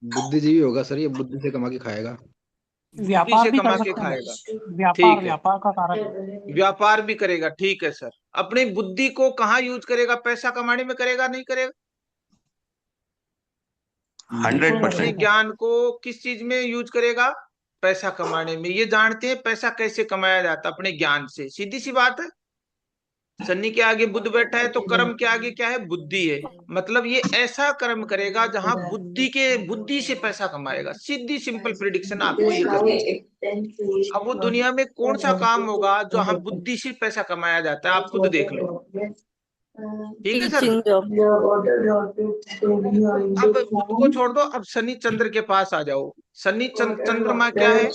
बुद्धिजीवी होगा सर, ये बुद्धि से कमा के खाएगा। बुद्धि से व्यापार भी कमा कर के सकता है। खाएगा। व्यापार ठीक है, व्यापार का कारक है। व्यापार भी करेगा। ठीक है सर, अपनी बुद्धि को कहाँ यूज करेगा? पैसा कमाने में करेगा, नहीं करेगा? 100%। अपने ज्ञान को किस चीज में यूज करेगा? पैसा कमाने में। ये जानते हैं पैसा कैसे कमाया जाता है? अपने ज्ञान से। सीधी सी बात है। शनि के आगे बुध बैठा है तो कर्म के आगे क्या है? बुद्धि है। मतलब ये ऐसा कर्म करेगा जहां बुद्धि से पैसा कमाएगा। सीधी सिंपल प्रिडिक्शन आपको ये करनी है। अब वो दुनिया में कौन सा काम होगा जहां बुद्धि से पैसा कमाया जाता है? आप खुद देख लो। ठीक है सर। Teaching job. अब बुध को छोड़ दो, अब शनि चंद्र के पास आ जाओ। शनि चंद्रमा क्या है?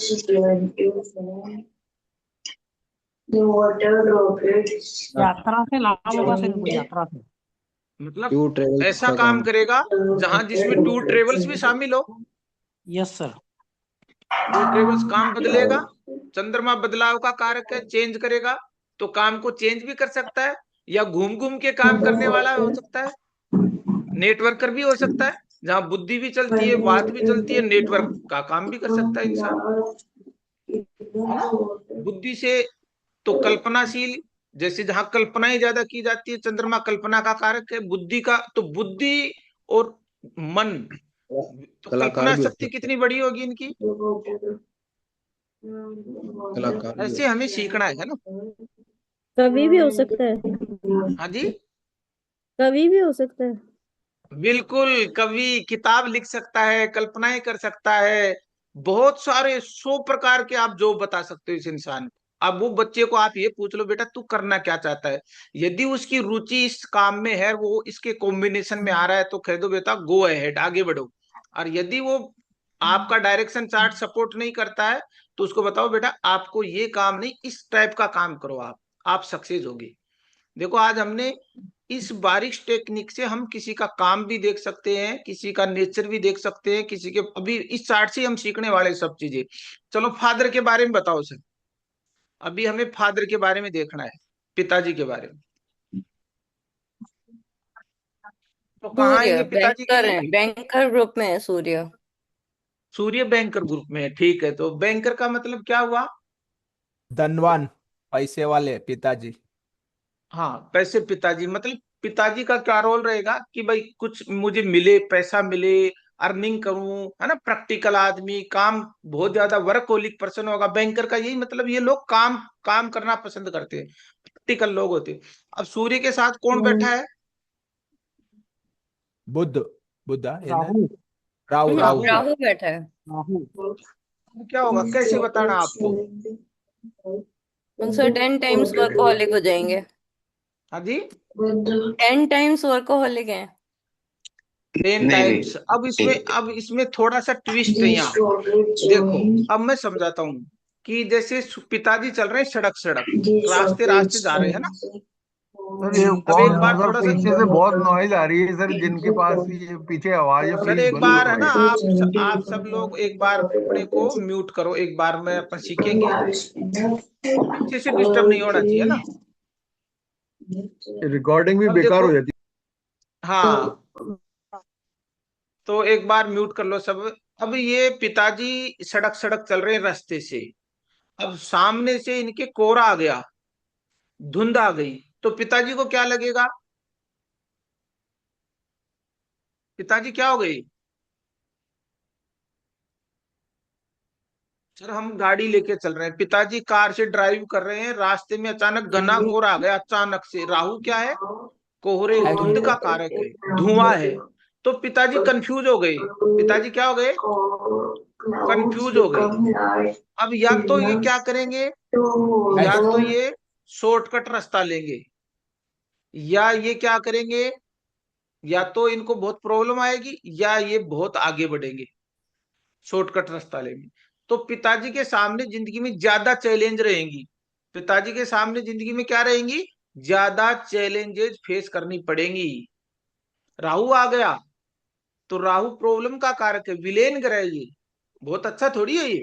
यात्रा से लाभ होगा सर, इनको यात्रा से। मतलब टू ट्रेवल्स ऐसा का काम काम। करेगा जहां जिसमें टूर ट्रेवल्स भी शामिल हो। Yes sir. टूर ट्रेवल्स काम बदलेगा। चंद्रमा बदलाव का कारक है, चेंज करेगा। तो काम को चेंज भी कर सकता है, या घूम घूम के काम करने वाला हो सकता है। नेटवर्कर भी हो सकता है, जहां बुद्धि भी चलती है, बात भी चलती है, नेटवर्क का काम भी कर सकता है इंसान, है ना। बुद्धि से तो कल्पनाशील, जैसे जहां कल्पनाएं ज्यादा की जाती है, चंद्रमा कल्पना का कारक है। बुद्धि का तो बुद्धि और मन, तो कलाकार कल्पना भी हो शक्ति सकते कितनी बड़ी होगी इनकी। हैं, कलाकार भी हो ऐसे हमें सीखना है ना। कवि भी हो सकता है। हाँ जी, कवि भी हो सकता है। बिल्कुल। कवि किताब लिख सकता है, कल्पनाएं कर सकता है। बहुत सारे 100 प्रकार के आप जो बता सकते हो इस इंसान को। अब वो बच्चे को आप ये पूछ लो, बेटा तू करना क्या चाहता है? यदि उसकी रुचि इस काम में है, वो इसके कॉम्बिनेशन में आ रहा है, तो कह दो बेटा गो अहेड, आगे बढ़ो। और यदि वो आपका डायरेक्शन चार्ट सपोर्ट नहीं करता है, तो उसको बताओ बेटा आपको ये काम नहीं, इस टाइप का काम करो, आप सक्सेस होगे। देखो आज हमने इस बारिश टेक्निक से हम किसी का काम भी देख सकते हैं, किसी का नेचर भी देख सकते हैं, किसी के, अभी इस चार्ट से हम सीखने वाले सब चीजें। चलो फादर के बारे में बताओ सर। अभी हमें फादर के बारे में देखना है, पिताजी के बारे में। तो कहाँ है ये सूर्य पिताजी के बैंकर लिए? है, बैंकर ग्रुप में है सूर्य। सूर्य बैंकर ग्रुप में है। ठीक है, तो बैंकर का मतलब क्या हुआ? धनवान, पैसे वाले पिताजी। हाँ, पैसे पिताजी, मतलब पिताजी का क्या रोल रहेगा कि भाई कुछ मुझे मिले, पैसा मिले, अर्निंग करूं, है ना। प्रैक्टिकल आदमी, काम बहुत ज्यादा वर्कहोलिक पर्सन होगा बैंकर का। यही मतलब, ये लोग काम काम करना पसंद करते हैं, प्रैक्टिकल लोग होते हैं। अब सूर्य के साथ कौन बैठा है? बुध, बुधा है ना, राहु। राहु, राहु। राहु बैठा है। राहु। तो क्या होगा, कैसे बताना आपको? सर 10 टाइम्स वर्कोहॉलिक हो जाएंगे। हाँ जी, 10 टाइम्स वर्कोहॉलिक है। 10 नहीं टाइम्स। नहीं। अब इसमें थोड़ा सा ट्विस्ट है यहाँ। देखो अब मैं समझाता हूँ कि जैसे पिताजी चल रहे हैं सड़क सड़क, रास्ते रास्ते जा रहे हैं ना। सर ये अब एक कौन बार सर, थोड़ा सा, पीछे से बहुत नॉइज आ रही है सर, जिनके पास ये पीछे आवाज है सर प्लीज एक बंद बार है ना, करवाइए। आप सब लोग एक बार अपने को म्यूट करो। एक बार में अपन सीखेंगे, और पीछे से डिस्टर्ब नहीं होना चाहिए ना। रिकॉर्डिंग भी अब बेकार देखो, हो जाती हाँ, तो एक बार म्यूट कर लो सब। अब ये पिताजी सड़क सड़क चल रहे हैं रास्ते से। अब सामने से इनके कोहरा आ गया, धुंध आ गई, तो पिताजी को क्या लगेगा? पिताजी क्या हो गई? सर हम गाड़ी लेके चल रहे हैं, पिताजी कार से ड्राइव कर रहे हैं, रास्ते में अचानक घना कोहरा आ गया। अचानक से, राहु क्या है? कोहरे, धुंध का कारक है, धुआं है। तो पिताजी कंफ्यूज हो गए। पिताजी क्या हो गए? कंफ्यूज हो गए। अब या तो ये क्या करेंगे, या तो ये शॉर्टकट रास्ता लेंगे, या ये क्या करेंगे, या तो इनको बहुत प्रॉब्लम आएगी, या ये बहुत आगे बढ़ेंगे, शॉर्टकट रास्ता लेंगे। तो पिताजी के सामने जिंदगी में ज्यादा चैलेंज रहेंगी। पिताजी के सामने जिंदगी में क्या रहेंगी? ज्यादा चैलेंजेस फेस करनी पड़ेंगी। राहु आ गया तो राहु प्रॉब्लम का कारक है, विलेन ग्रह है ये, बहुत अच्छा थोड़ी है ये।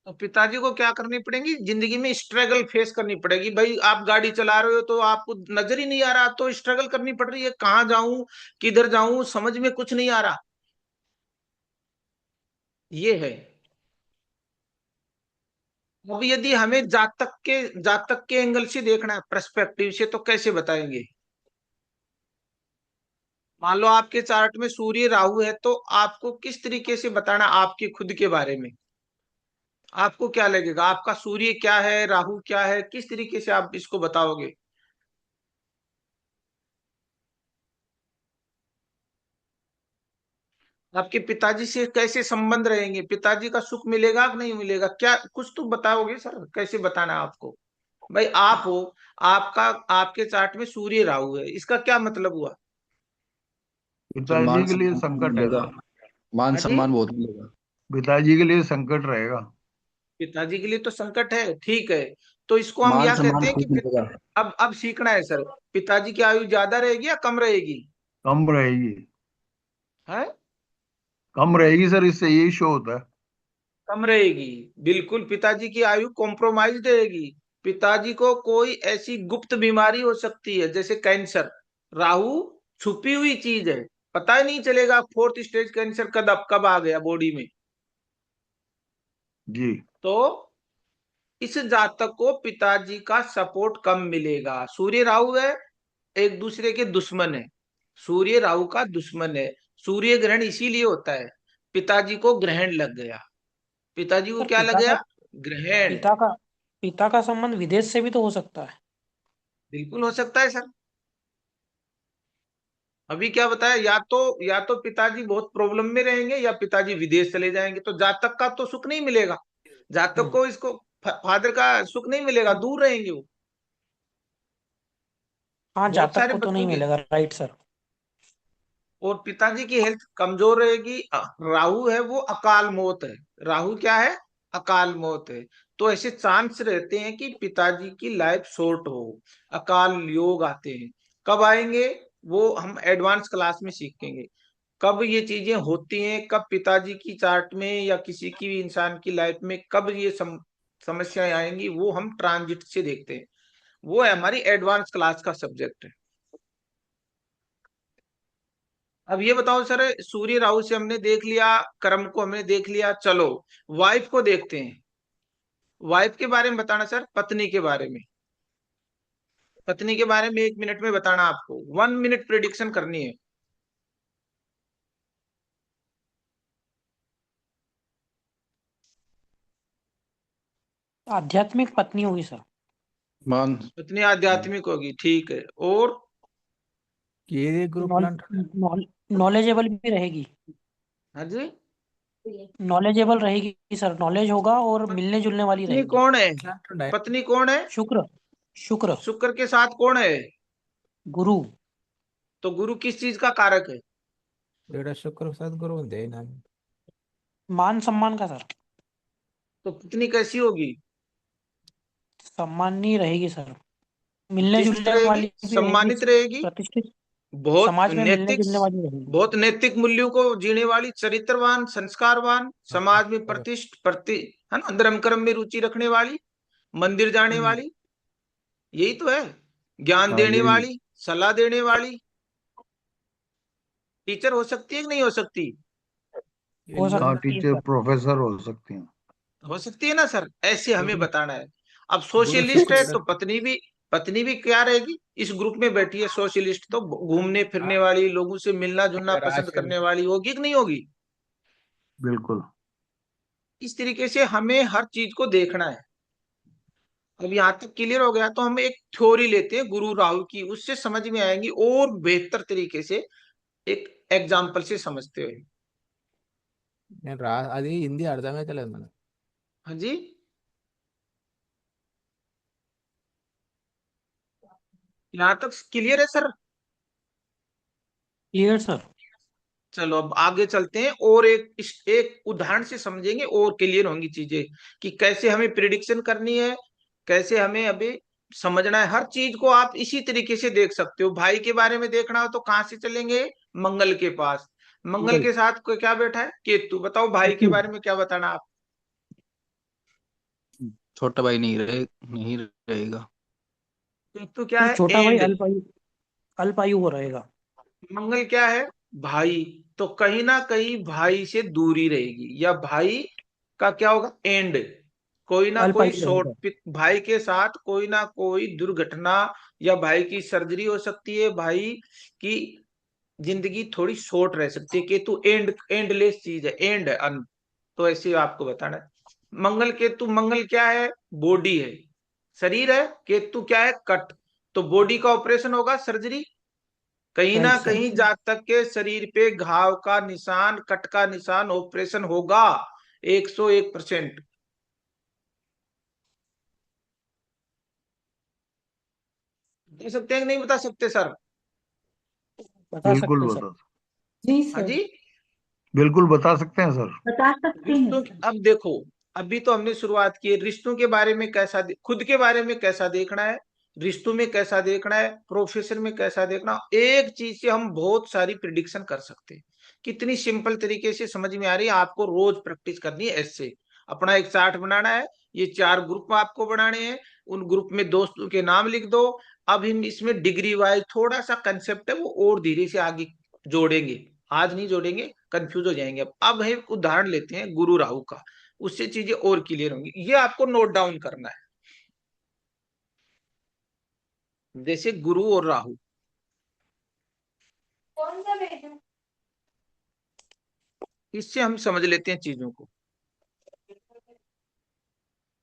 तो पिताजी को क्या करनी पड़ेगी? जिंदगी में स्ट्रगल फेस करनी पड़ेगी। भाई आप गाड़ी चला रहे हो तो आपको नजर ही नहीं आ रहा, तो स्ट्रगल करनी पड़ रही है, कहाँ जाऊं किधर जाऊं समझ में कुछ नहीं आ रहा। ये है। अब यदि हमें जातक के एंगल से देखना है, पर्सपेक्टिव से, तो कैसे बताएंगे? मान लो आपके चार्ट में सूर्य राहु है, तो आपको किस तरीके से बताना आपके खुद के बारे में? आपको क्या लगेगा? आपका सूर्य क्या है, राहु क्या है, किस तरीके से आप इसको बताओगे? आपके पिताजी से कैसे संबंध रहेंगे? पिताजी का सुख मिलेगा कि नहीं मिलेगा? क्या कुछ तो बताओगे सर, कैसे बताना है आपको? भाई आप हो, आपका आपके चार्ट में सूर्य राहु है, इसका क्या मतलब हुआ? तो पिताजी मान के लिए सम्मान संकट है मिलेगा, सर। मान हाँ जी। सम्मान बहुत मिलेगा। पिताजी के लिए संकट रहेगा। पिताजी के लिए तो संकट है, ठीक है। तो इसको हम मान यह कहते सम्मान हैं कि खूब मिलेगा। अब सीखना है सर। पिताजी की आयु ज्यादा रहेगी या कम रहेगी? कम रहेगी। है? कम रहेगी सर, इससे यही शो होता है। कम रहेगी। बिल्कुल, पिताजी की आयु कॉम्प्रोमाइज रहेगी। पिताजी को कोई ऐसी गुप्त बीमारी हो सकती है जैसे कैंसर। राहु छुपी हुई चीज है, पता ही नहीं चलेगा फोर्थ स्टेज कैंसर कब आ गया बॉडी में। जी। तो इस जातक को पिताजी का सपोर्ट कम मिलेगा। सूर्य राहु है, एक दूसरे के दुश्मन है। सूर्य राहु का दुश्मन है। सूर्य ग्रहण इसीलिए होता है, पिताजी को ग्रहण लग गया। पिताजी को सर क्या लग गया? ग्रहण। पिता का पिता का संबंध विदेश से भी तो हो सकता है। बिल्कुल हो सकता है सर। अभी क्या बताया, या तो पिताजी बहुत प्रॉब्लम में रहेंगे या पिताजी विदेश चले जाएंगे, तो जातक का तो सुख नहीं मिलेगा। जातक हम्म। को इसको फादर का सुख नहीं मिलेगा, दूर रहेंगे वो। हाँ, बहुत जातक सारे को तो बच्चों नहीं के। मिलेगा, राइट सर। और पिताजी की हेल्थ कमजोर रहेगी। राहु है वो अकाल मौत है। राहु क्या है? अकाल मौत है। तो ऐसे चांस रहते हैं कि पिताजी की लाइफ शॉर्ट हो, अकाल योग आते हैं। कब आएंगे वो हम एडवांस क्लास में सीखेंगे। कब ये चीजें होती हैं, कब पिताजी की चार्ट में या किसी की भी इंसान की लाइफ में कब ये समस्याएं आएंगी, वो हम ट्रांजिट से देखते हैं। वो है हमारी एडवांस क्लास का सब्जेक्ट है। अब ये बताओ सर, सूर्य राहु से हमने देख लिया, कर्म को हमने देख लिया, चलो वाइफ को देखते हैं। वाइफ के बारे में बताना सर, पत्नी के बारे में। पत्नी के बारे में 1 मिनट में बताना आपको, 1 मिनट प्रिडिक्शन करनी है। आध्यात्मिक पत्नी होगी सर। मान पत्नी आध्यात्मिक होगी, ठीक है। और ये ग्रुप नॉलेजेबल भी रहेगी। हाँ जी। नॉलेजेबल रहेगी सर, नॉलेज होगा और मिलने जुलने वाली पत्नी रहेगी। कौन है? पत्नी कौन है? शुक्र। शुक्र। शुक्र के साथ कौन है? गुरु। तो गुरु किस चीज का कारक है? जेड़ा शुक्र सदगुरु होंदे ना। मान सम्मान का सर। तो पत्नी कैसी होगी? सम्मानी रहेगी सर। मिलने प्रतिष्ठित जुलने रहेगी, वाली भी रहेगी। सम्मानित रहेगी, प्रतिष्ठित। बहुत समाज में मिलने नैतिक, जुलने वाली रहेगी। बहुत नैतिक मूल्यों को जीने वाली, चरित्रवान, संस्कारवान, समाज में प्रति है ना, धर्म कर्म में रुचि रखने वाली, मंदिर जाने हम्म। वाली। यही तो है। ज्ञान हाँ देने यही। वाली, सलाह देने वाली। टीचर हो सकती है कि नहीं हो सकती? हो हाँ, सकती है टीचर सर। प्रोफेसर हो सकती हैं। हो सकती है ना सर, ऐसे हमें गुरु बताना है। अब गुरु सोशलिस्ट है शुक्र तो पत्नी भी क्या रहेगी? इस ग्रुप में बैठी है सोशलिस्ट, तो घूमने फिरने वाली, लोगों से मिलना जुलना पसंद राशि करने वाली होगी कि नहीं होगी? बिल्कुल। इस तरीके से हमें हर चीज को देखना है। अब यहाँ तक क्लियर हो गया, तो हम एक थ्योरी लेते हैं गुरु राहु की, उससे समझ में आएंगी और बेहतर तरीके से, एक एग्जाम्पल से समझते हुए। అది హిందీ అర్థమే తెలియదు మనకు. हाँ जी। यहाँ तक क्लियर है सर? Clear sir. चलो अब आगे चलते हैं और एक उदाहरण से समझेंगे और क्लियर होंगी चीजें कि कैसे हमें प्रिडिक्शन करनी है, कैसे हमें अभी समझना है। हर चीज को आप इसी तरीके से देख सकते हो। भाई के बारे में देखना हो तो कहाँ से चलेंगे? मंगल के पास। मंगल मंगल। के साथ क्या बैठा है? केतु। बताओ भाई के केतु। बारे में क्या बताना आप? छोटा भाई नहीं रहेगा। केतु क्या तो है? छोटा भाई एंड। अल्पायु हो रहेगा। मंगल क्या है? भाई। तो कहीं ना कहीं भाई से दूरी रहेगी, या भाई का क्या होगा? एंड। कोई ना कोई अल्पायु रहेगा। भाई के साथ कोई ना कोई दुर्घटना, या भाई की सर्जरी हो सकती है, भाई की जिंदगी थोड़ी शॉर्ट रह सकती है। केतु एंडलेस चीज है, एंड है, अंत। तो ऐसे आपको बताना है। मंगल केतु, मंगल क्या है? बॉडी है, शरीर है। केतु क्या है? कट। तो बॉडी का ऑपरेशन होगा, सर्जरी। कहीं ना राइट सर। कहीं जातक के शरीर पे घाव का निशान, कट का निशान, ऑपरेशन होगा। 101%। बता सकते हैं कि नहीं बता सकते सर? बता बिल्कुल सकते हैं सर। बता जी हाँ सर, जी। बिल्कुल बता सकते हैं सर। बता सकते हैं रिश्तों सर। अब देखो, अभी तो हमने शुरुआत की है। रिश्तों के बारे में कैसा खुद के बारे में कैसा देखना है, रिश्तों में कैसा देखना है, प्रोफेशन में कैसा देखना, एक चीज से हम बहुत सारी प्रिडिक्शन कर सकते हैं। कितनी सिंपल तरीके से समझ में आ रही है? आपको रोज प्रैक्टिस करनी है ऐसे। अपना एक चार्ट बनाना है, ये 4 ग्रुप आपको बनाने हैं। उन ग्रुप में दोस्तों के नाम लिख दो। अब हम इसमें डिग्री वाइज थोड़ा सा कंसेप्ट है वो और धीरे से आगे जोड़ेंगे। आज नहीं जोड़ेंगे, कंफ्यूज हो जाएंगे। अब हम उदाहरण लेते हैं गुरु राहु का, उससे चीजें और क्लियर होंगी। ये आपको नोट डाउन करना है। जैसे गुरु और राहु, कौन सा भेजूं? इससे हम समझ लेते हैं चीजों को।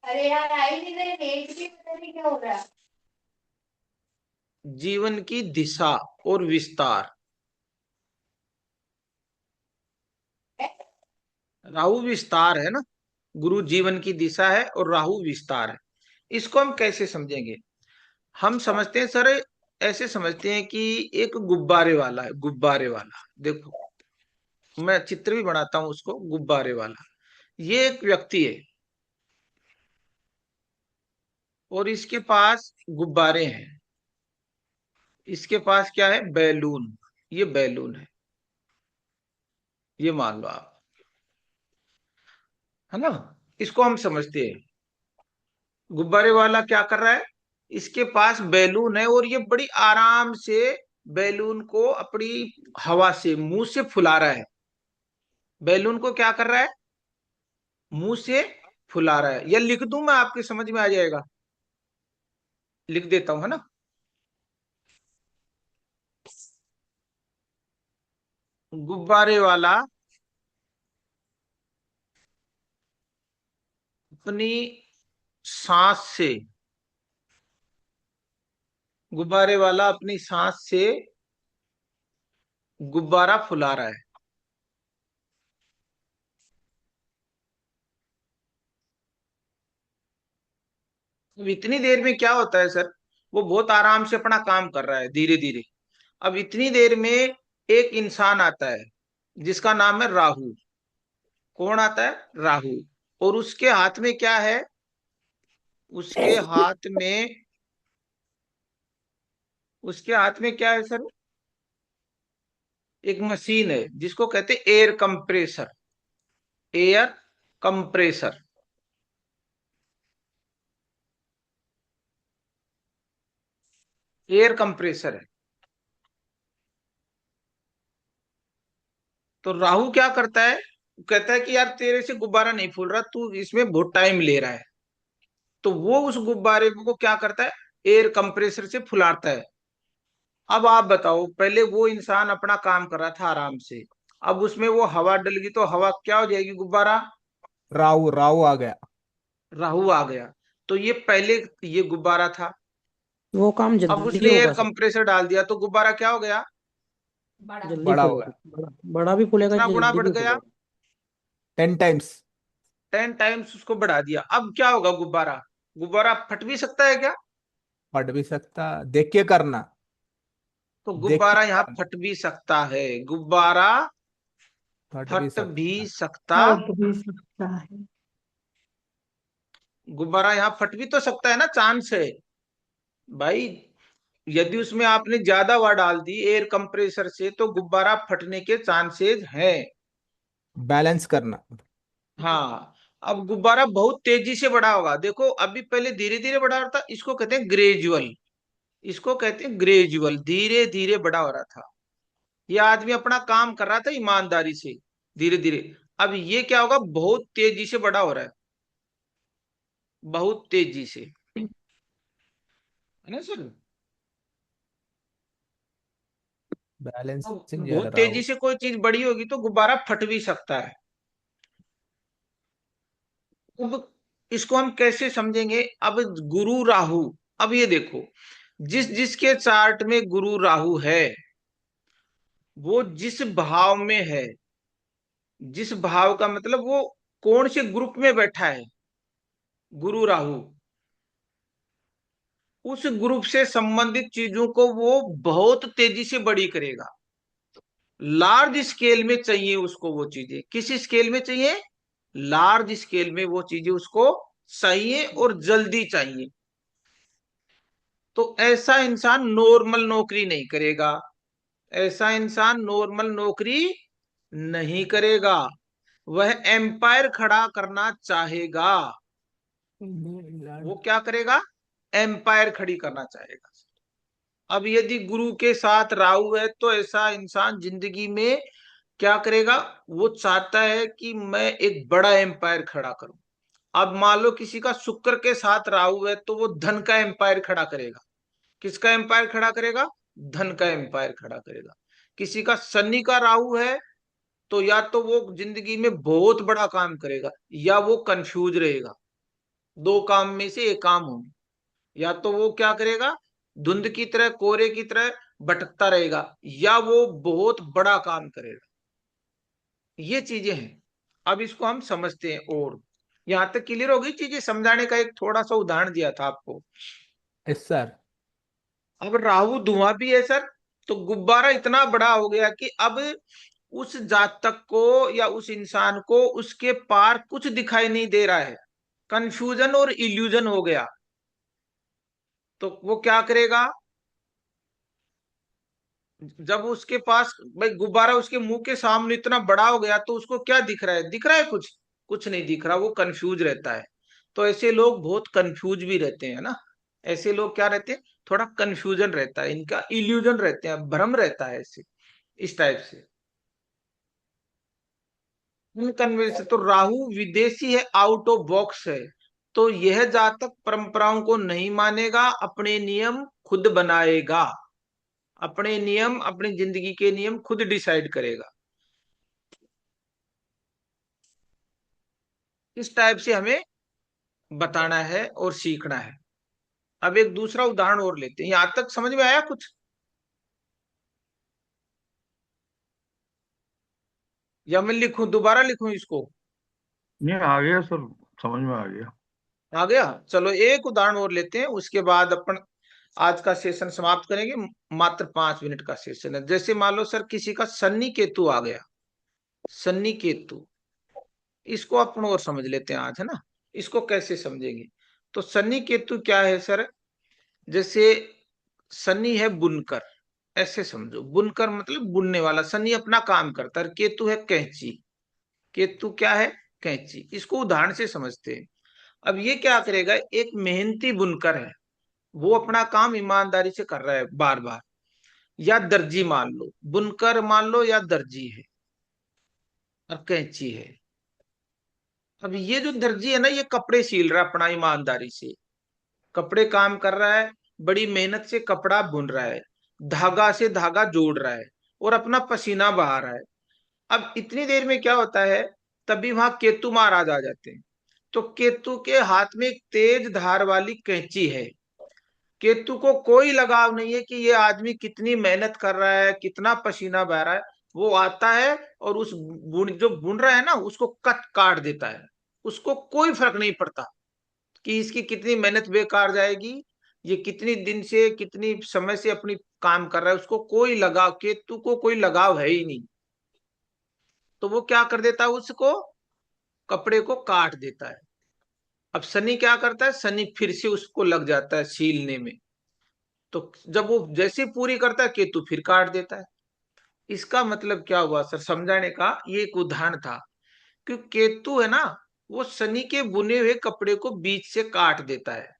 अरे यार आई नहीं रही, नेट भी पता नहीं क्या हो रहा है। जीवन की दिशा और विस्तार। राहु विस्तार है ना, गुरु जीवन की दिशा है और राहु विस्तार है। इसको हम कैसे समझेंगे? हम समझते हैं सर, ऐसे समझते हैं कि एक गुब्बारे वाला है। गुब्बारे वाला देखो, मैं चित्र भी बनाता हूं उसको। गुब्बारे वाला, ये एक व्यक्ति है और इसके पास गुब्बारे हैं। इसके पास क्या है? बैलून। ये बैलून है, ये मान लो आप, है ना। इसको हम समझते हैं। गुब्बारे वाला क्या कर रहा है? इसके पास बैलून है और ये बड़ी आराम से बैलून को अपनी हवा से, मुंह से फुला रहा है। बैलून को क्या कर रहा है? मुंह से फुला रहा है। या लिख दूं मैं, आपके समझ में आ जाएगा? लिख देता हूं, है ना। गुब्बारे वाला अपनी सांस से, गुब्बारे वाला अपनी सांस से गुब्बारा फुला रहा है। अब इतनी देर में क्या होता है सर? वो बहुत आराम से अपना काम कर रहा है, धीरे धीरे। अब इतनी देर में एक इंसान आता है जिसका नाम है राहु। कौन आता है? राहु। और उसके हाथ में क्या है? उसके हाथ में, उसके हाथ में क्या है सर? एक मशीन है जिसको कहते हैं air compressor. Air compressor, air compressor है। तो राहु क्या करता है? कहता है कि यार तेरे से गुब्बारा नहीं फूल रहा, तू इसमें बहुत टाइम ले रहा है। तो वो उस गुब्बारे को क्या करता है? एयर कंप्रेसर से फुलाता है। अब आप बताओ, पहले वो इंसान अपना काम कर रहा था आराम से, अब उसमें वो हवा डल गई तो हवा क्या हो जाएगी? गुब्बारा। राहु राहु आ गया। राहु आ गया। तो ये पहले ये गुब्बारा था, वो काम अब जल्दी उसने एयर होगा सर। कंप्रेसर डाल दिया तो गुब्बारा क्या हो गया? जल्दी बड़ा हो फूलेगा, गया। बड़ा भी फूलेगा, कितना गुना जल्दी बढ़ भी गया? फूलेगा। 10 टाइम्स। 10 टाइम्स उसको बढ़ा दिया। अब क्या होगा? गुब्बारा, गुब्बारा फट भी सकता है क्या? फट भी सकता, देख के करना। तो देख गुब्बारा के यहाँ फट भी सकता है, गुब्बारा फट भी फट भी सकता है। सकता, फट भी सकता है। गुब्बारा यहाँ फट भी तो सकता है ना, चांस है भाई। यदि उसमें आपने ज्यादा हवा डाल दी एयर कंप्रेसर से तो गुब्बारा फटने के चांसेस हैं। बैलेंस करना। हाँ, अब गुब्बारा बहुत तेजी से बढ़ा होगा, देखो अभी पहले धीरे धीरे बढ़ा रहा था, इसको कहते हैं ग्रेजुअल, इसको कहते हैं ग्रेजुअल, धीरे धीरे बढ़ा हो रहा था। ये आदमी अपना काम कर रहा था ईमानदारी से, धीरे धीरे। अब ये क्या होगा, बहुत तेजी से बढ़ा हो रहा है, बहुत तेजी से, है ना सर। अब बैलेंसिंग बहुत रहा तेजी हूँ। से कोई चीज बड़ी होगी तो गुब्बारा फट भी सकता है। अब इसको हम कैसे समझेंगे, अब गुरु राहु, अब ये देखो, जिस जिसके चार्ट में गुरु राहु है, वो जिस भाव में है, जिस भाव का मतलब वो कौन से ग्रुप में बैठा है, गुरु राहु, उस ग्रुप से संबंधित चीजों को वो बहुत तेजी से बड़ी करेगा। लार्ज स्केल में चाहिए उसको वो चीजें, किस स्केल में चाहिए, लार्ज स्केल में वो चीजें उसको चाहिए और जल्दी चाहिए। तो ऐसा इंसान नॉर्मल नौकरी नहीं करेगा, ऐसा इंसान नॉर्मल नौकरी नहीं करेगा, वह एम्पायर खड़ा करना चाहेगा। वो क्या करेगा, एम्पायर खड़ी करना चाहेगा। अब यदि गुरु के साथ राहु है तो ऐसा इंसान जिंदगी में क्या करेगा, वो चाहता है कि मैं एक बड़ा एम्पायर खड़ा करूं। अब मान लो किसी का शुक्र के साथ राहु है तो वो धन का एम्पायर खड़ा करेगा। किसका एम्पायर खड़ा करेगा, धन का एम्पायर खड़ा करेगा। किसी का शनि का राहु है तो या तो वो जिंदगी में बहुत बड़ा काम करेगा या वो कंफ्यूज रहेगा, दो काम में से एक काम होगा। या तो वो क्या करेगा, धुंध की तरह, कोहरे की तरह भटकता रहेगा, या वो बहुत बड़ा काम करेगा। ये चीजें हैं। अब इसको हम समझते हैं, और यहां तक क्लियर हो गई चीजें, समझाने का एक थोड़ा सा उदाहरण दिया था आपको। Yes sir. अब राहु धुआं भी है सर, तो गुब्बारा इतना बड़ा हो गया कि अब उस जातक को या उस इंसान को उसके पार कुछ दिखाई नहीं दे रहा है, कंफ्यूजन और इल्यूजन हो गया। तो वो क्या करेगा, जब उसके पास भाई गुब्बारा उसके मुंह के सामने इतना बड़ा हो गया तो उसको क्या दिख रहा है, दिख रहा है कुछ, कुछ नहीं दिख रहा, वो कंफ्यूज रहता है। तो ऐसे लोग बहुत कंफ्यूज भी रहते हैं ना, ऐसे लोग क्या रहते हैं, थोड़ा कंफ्यूजन रहता है इनका, इल्यूजन रहते हैं, भ्रम रहता है ऐसे, इस टाइप से। कन्वेंशन तो राहु विदेशी है, आउट ऑफ बॉक्स है, तो यह जातक परंपराओं को नहीं मानेगा, अपने नियम खुद बनाएगा, अपने नियम, अपनी जिंदगी के नियम खुद डिसाइड करेगा। इस टाइप से हमें बताना है और सीखना है। अब एक दूसरा उदाहरण और लेते हैं, यहां तक समझ में आया कुछ, या मैं लिखूं, दोबारा लिखूं इसको। नहीं, आ गया सर, समझ में आ गया। आ गया, चलो एक उदाहरण और लेते हैं, उसके बाद अपन आज का सेशन समाप्त करेंगे। मात्र 5 मिनट का सेशन है। जैसे मान लो सर किसी का सन्नी केतु आ गया, सन्नी केतु, इसको अपन और समझ लेते हैं आज, है ना। इसको कैसे समझेंगे, तो सन्नी केतु क्या है सर, जैसे सन्नी है बुनकर, ऐसे समझो, बुनकर मतलब बुनने वाला, सन्नी अपना काम करता है, केतु है कैंची, केतु क्या है, कैंची। इसको उदाहरण से समझते हैं। अब ये क्या करेगा, एक मेहनती बुनकर है, वो अपना काम ईमानदारी से कर रहा है बार बार, या दर्जी मान लो, बुनकर मान लो या दर्जी है और कैंची है। अब ये जो दर्जी है ना, ये कपड़े सील रहा है अपना ईमानदारी से, कपड़े काम कर रहा है, बड़ी मेहनत से कपड़ा बुन रहा है, धागा से धागा जोड़ रहा है और अपना पसीना बहा रहा है। अब इतनी देर में क्या होता है, तभी वहां केतु महाराज आ जाते हैं। तो केतु के हाथ में एक तेज धार वाली कैंची है, केतु को कोई लगाव नहीं है कि ये आदमी कितनी मेहनत कर रहा है, कितना पसीना बह रहा है। वो आता है और उस जो बुन रहा है ना उसको कट काट देता है, उसको कोई फर्क नहीं पड़ता कि इसकी कितनी मेहनत बेकार जाएगी, ये कितनी दिन से कितनी समय से अपनी काम कर रहा है, उसको कोई लगाव, केतु को कोई लगाव है ही नहीं, तो वो क्या कर देता है, उसको कपड़े को काट देता है। अब शनि क्या करता है, शनि फिर से उसको लग जाता है सीलने में, तो जब वो जैसे पूरी करता है केतु फिर काट देता है। इसका मतलब क्या हुआ सर, समझाने का ये एक उदाहरण था, क्योंकि केतु है ना, वो शनि के बुने हुए कपड़े को बीच से काट देता है,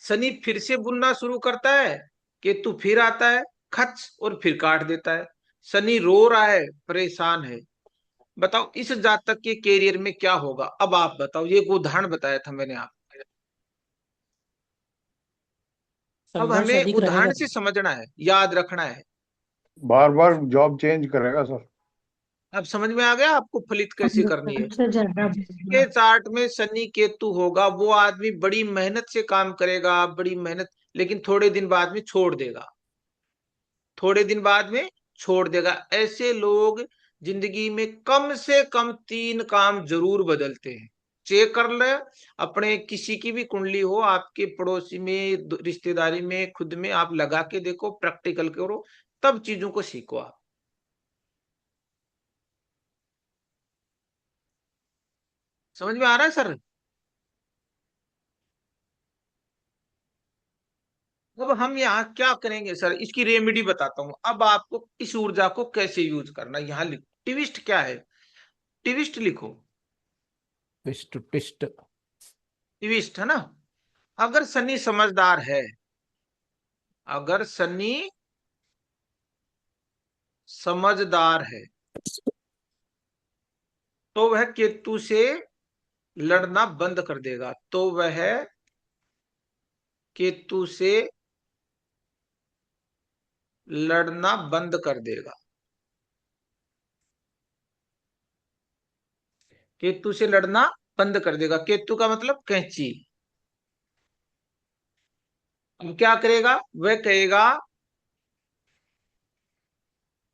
शनि फिर से बुनना शुरू करता है, केतु फिर आता है खच और फिर काट देता है। शनि रो रहा है, परेशान है। बताओ इस जातक के कैरियर में क्या होगा, अब आप बताओ, ये एक उदाहरण बताया था मैंने आप। अब संघर्ष हमें अधिक रहेगा। उदाहरण से समझना है, याद रखना है। बार बार जॉब चेंज करेगा सर। अब समझ में आ गया आपको फलित कैसे करनी है। से ज्यादा जिसके चार्ट में शनि केतु होगा वो आदमी बड़ी मेहनत से काम करेगा, बड़ी मेहनत, लेकिन थोड़े दिन बाद में छोड़ देगा, थोड़े दिन बाद में छोड़ देगा। ऐसे लोग जिंदगी में कम से कम 3 काम जरूर बदलते हैं। चेक कर ले, अपने किसी की भी कुंडली हो, आपके पड़ोसी में, रिश्तेदारी में, खुद में, आप लगा के देखो, प्रैक्टिकल करो, तब चीजों को सीखो आप। समझ में आ रहा है सर। अब हम यहाँ क्या करेंगे सर, इसकी रेमेडी बताता हूँ। अब आपको इस ऊर्जा को कैसे यूज करना है, यहाँ लिखो, ट्विस्ट क्या है, ट्विस्ट लिखो, ट्विस्ट ट्विस्ट। ट्विस्ट है ना। अगर शनि समझदार है, अगर शनि समझदार है, तो वह केतु से लड़ना बंद कर देगा, तो वह केतु से लड़ना बंद कर देगा, केतु से लड़ना बंद कर देगा। केतु का मतलब कैंची। अब क्या करेगा, वह कहेगा,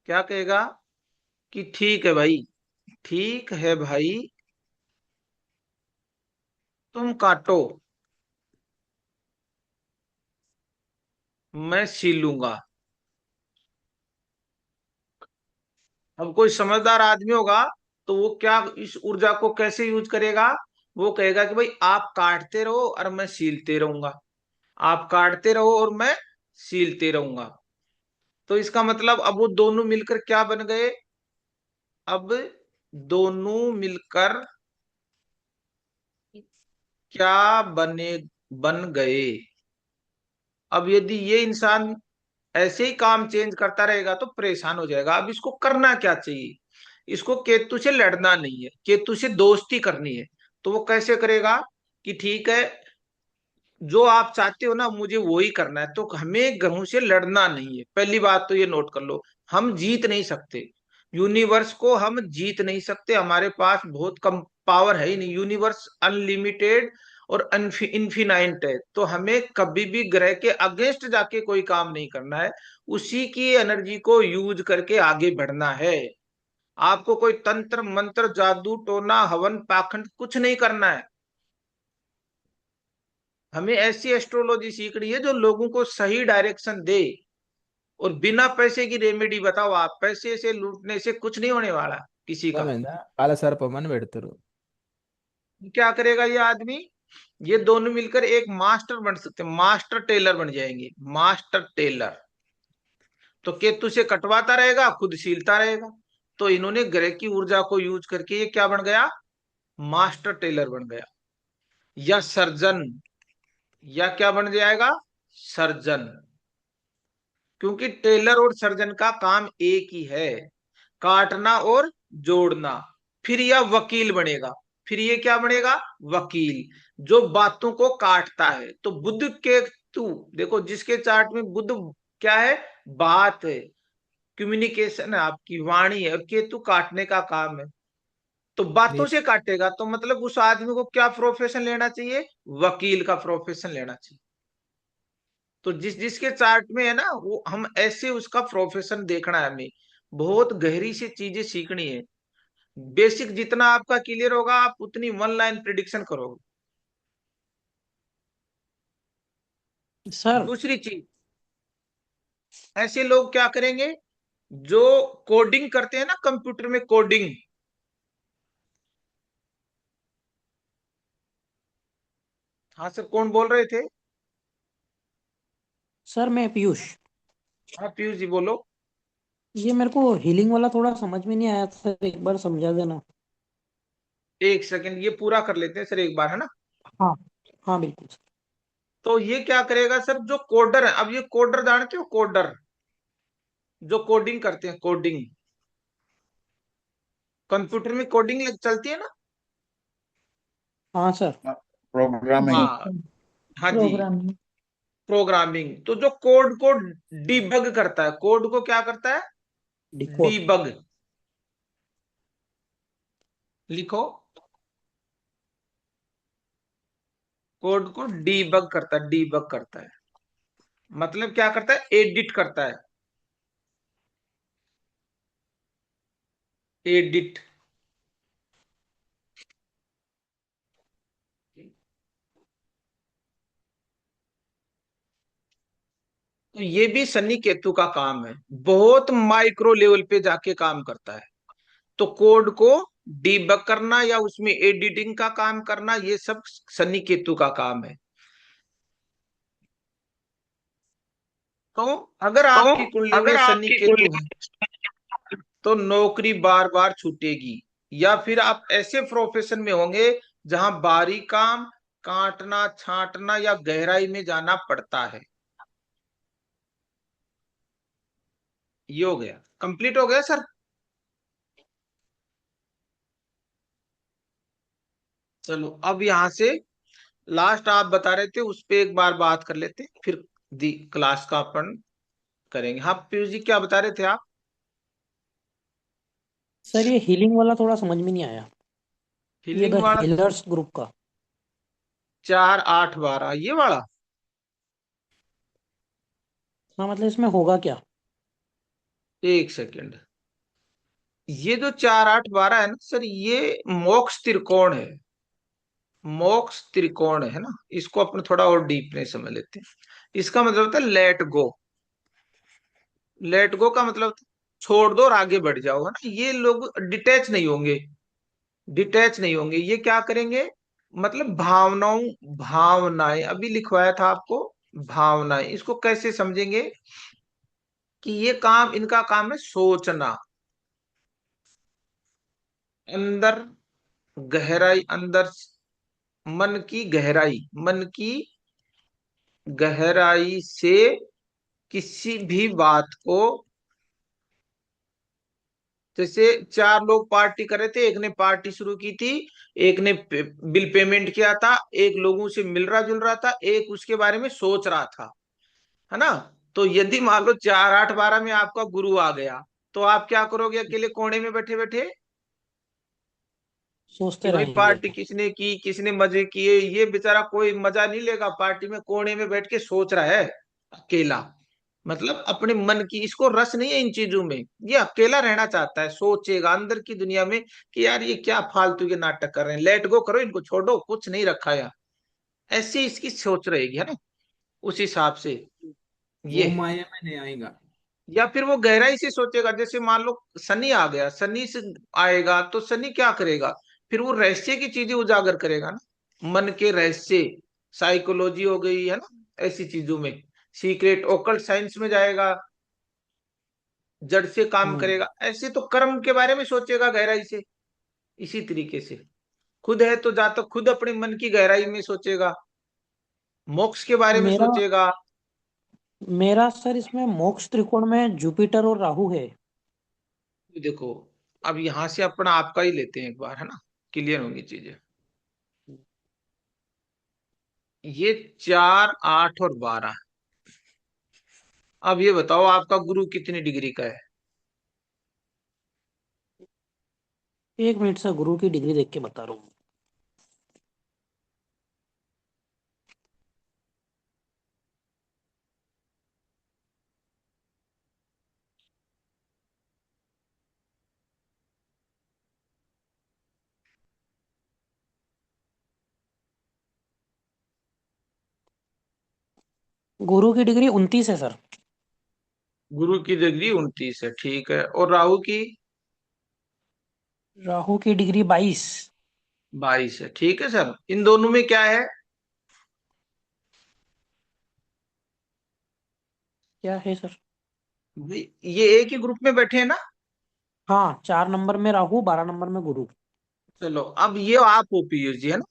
क्या कहेगा कि ठीक है भाई, ठीक है भाई, तुम काटो, मैं सीलूंगा। अब कोई समझदार आदमी होगा तो वो क्या, इस ऊर्जा को कैसे यूज करेगा, वो कहेगा कि भाई आप काटते रहो और मैं सीलते रहूंगा, आप काटते रहो और मैं सीलते रहूंगा। तो इसका मतलब अब वो दोनों मिलकर क्या बन गए, अब दोनों मिलकर क्या बन गए। अब यदि ये इंसान ऐसे ही काम चेंज करता रहेगा तो परेशान हो जाएगा। अब इसको करना क्या चाहिए, इसको केतु से लड़ना नहीं है, केतु से दोस्ती करनी है। तो वो कैसे करेगा कि ठीक है, जो आप चाहते हो ना मुझे वो ही करना है, तो हमें ग्रहों से लड़ना नहीं है। पहली बात तो ये नोट कर लो, हम जीत नहीं सकते, यूनिवर्स को हम जीत नहीं सकते, हमारे पास बहुत कम पावर है ही नहीं, यूनिवर्स अनलिमिटेड और इनफिनाइट है। तो हमें कभी भी ग्रह के अगेंस्ट जाके कोई काम नहीं करना है, उसी की एनर्जी को यूज करके आगे बढ़ना है। आपको कोई तंत्र मंत्र जादू टोना हवन पाखंड कुछ नहीं करना है। हमें ऐसी एस्ट्रोलॉजी सीखनी है जो लोगों को सही डायरेक्शन दे, और बिना पैसे की रेमेडी बताओ आप, पैसे से लूटने से कुछ नहीं होने वाला किसी का। అర్థమైందా కాలసర్పమని పెడతారు. क्या करेगा ये आदमी, ये दोनों मिलकर एक मास्टर बन सकते हैं, मास्टर टेलर बन जाएंगे, मास्टर टेलर। तो केतु से कटवाता रहेगा, खुद सीलता रहेगा। तो इन्होंने ग्रह की ऊर्जा को यूज करके ये क्या बन गया, मास्टर टेलर बन गया, या सर्जन, या क्या बन जाएगा, सर्जन। क्योंकि टेलर और सर्जन का काम एक ही है, काटना और जोड़ना। फिर यह वकील बनेगा, फिर ये क्या बनेगा, वकील, जो बातों को काटता है। तो बुध के तू देखो, जिसके चार्ट में बुध क्या है, बात है, कम्युनिकेशन है, आपकी वाणी है, और केतु काटने का काम है, तो बातों से काटेगा। तो मतलब उस आदमी को क्या प्रोफेशन लेना चाहिए, वकील का प्रोफेशन लेना चाहिए। तो जिसके चार्ट में है ना, वो हम ऐसे उसका प्रोफेशन देखना है, हमें बहुत गहरी से चीजें सीखनी है। बेसिक जितना आपका क्लियर होगा आप उतनी 1 लाइन प्रिडिक्शन करोगे। सर दूसरी चीज, ऐसे लोग क्या करेंगे, जो कोडिंग करते हैं ना कंप्यूटर में, कोडिंग। हाँ सर, कौन बोल रहे थे? सर मैं पीयूष। हाँ पीयूष जी बोलो। ये मेरे को हीलिंग वाला थोड़ा समझ में नहीं आया सर, एक बार समझा देना। एक सेकंड, ये पूरा कर लेते हैं सर एक बार, है ना। हाँ हाँ बिल्कुल सर। तो ये क्या करेगा सर, जो कोडर है, अब ये कोडर जानते हो, कोडर जो कोडिंग करते हैं, कोडिंग, कंप्यूटर में कोडिंग चलती है ना। हाँ सर। प्रोग्रामिंग। हाँ हाँ जी, प्रोग्रामिंग। प्रोग्रामिंग। तो जो कोड को डीबग करता है, कोड को क्या करता है, डिकोड। डीबग। लिखो, कोड को डीबग करता है, डीबग करता है मतलब क्या करता है, एडिट करता है, एडिट। तो ये भी शनि केतु का काम है, बहुत माइक्रो लेवल पे जाके काम करता है। तो कोड को डीबग करना या उसमें एडिटिंग का काम करना, ये सब शनि केतु का काम है। तो अगर तो आपकी कुंडली में अगर शनि आपकी केतु कुंडली है, तो नौकरी बार बार छूटेगी, या फिर आप ऐसे प्रोफेशन में होंगे जहां बारी काम, काटना छांटना या गहराई में जाना पड़ता है। ये हो गया, कंप्लीट हो गया सर। चलो अब यहां से लास्ट आप बता रहे थे, उस पे एक बार बात कर लेते, फिर दी क्लास का अपन करेंगे। हाँ पीयूष जी, क्या बता रहे थे आप? सर ये हीलिंग वाला थोड़ा समझ में नहीं आया, ये हीलिंग द वाला, हीलर्स ग्रुप का। 4 8 12 ये वाला। हाँ मतलब इसमें होगा क्या? एक सेकेंड, ये जो 4 8 12 है ना सर, ये मोक्ष त्रिकोण है, मोक्ष त्रिकोण है ना। इसको अपन थोड़ा और डीपने समझ लेते हैं। इसका मतलब होता है लेट गो। लेट गो का मतलब छोड़ दो और आगे बढ़ जाओ, है ना। ये लोग डिटैच नहीं होंगे, डिटैच नहीं होंगे। ये क्या करेंगे, मतलब भावनाओं, भावनाएं अभी लिखवाया था आपको, भावनाएं, इसको कैसे समझेंगे कि ये काम, इनका काम है सोचना, अंदर गहराई, अंदर मन की गहराई, मन की गहराई से किसी भी बात को, जैसे 4 लोग पार्टी कर रहे थे, एक ने पार्टी शुरू की थी, एक ने बिल पेमेंट किया था, एक लोगों से मिल रहा जुल रहा था, एक उसके बारे में सोच रहा था, है ना। तो यदि मान लो 4 8 12 में आपका गुरु आ गया, तो आप क्या करोगे अकेले कोने में बैठे बैठे, कि सोचते भाई रहेंगे। पार्टी किसने की, किसने मजे किए। ये बेचारा कोई मजा नहीं लेगा, पार्टी में कोने में बैठ के सोच रहा है अकेला, मतलब अपने मन की, इसको रस नहीं है इन चीजों में। ये अकेला रहना चाहता है, सोचेगा अंदर की दुनिया में कि यार ये क्या फालतू के नाटक कर रहे हैं, लेट गो करो इनको, छोड़ो, कुछ नहीं रखा यार। ऐसी इसकी सोच रहेगी, है ना, उस हिसाब से ये वो है। माया में नहीं आएगा। या फिर वो गहराई से सोचेगा, जैसे मान लो शनि आ गया, शनि से आएगा तो शनि क्या करेगा, फिर वो रहस्य की चीजें उजागर करेगा ना, मन के रहस्य, साइकोलॉजी हो गई, है ना, ऐसी चीजों में, सीक्रेट ओकल्ट साइंस में जाएगा, जड़ से काम हम्म। करेगा। ऐसे तो कर्म के बारे में सोचेगा गहराई से। इसी तरीके से खुद है तो जा तो खुद अपने मन की गहराई में सोचेगा, मोक्ष के बारे में मेरा सोचेगा। मेरा सर इसमें मोक्ष त्रिकोण में जुपिटर और राहु है। देखो, अब यहां से अपना आपका ही लेते हैं एक बार, है ना, क्लियर होंगी चीजें। ये 4 8 और 12। अब ये बताओ आपका गुरु कितनी डिग्री का है? एक मिनट सर, गुरु की डिग्री देख के बता रहा हूँ। गुरु की डिग्री 29 है सर। गुरु की डिग्री 29 है, ठीक है। और राहु की राहु की डिग्री 22। 22 है, ठीक है सर। इन दोनों में क्या है? क्या है सर? भाई ये एक ही ग्रुप में बैठे हैं ना? हाँ, 4 नंबर में राहु, 12 नंबर में गुरु। चलो, अब ये आप हो पीयूष जी, है ना?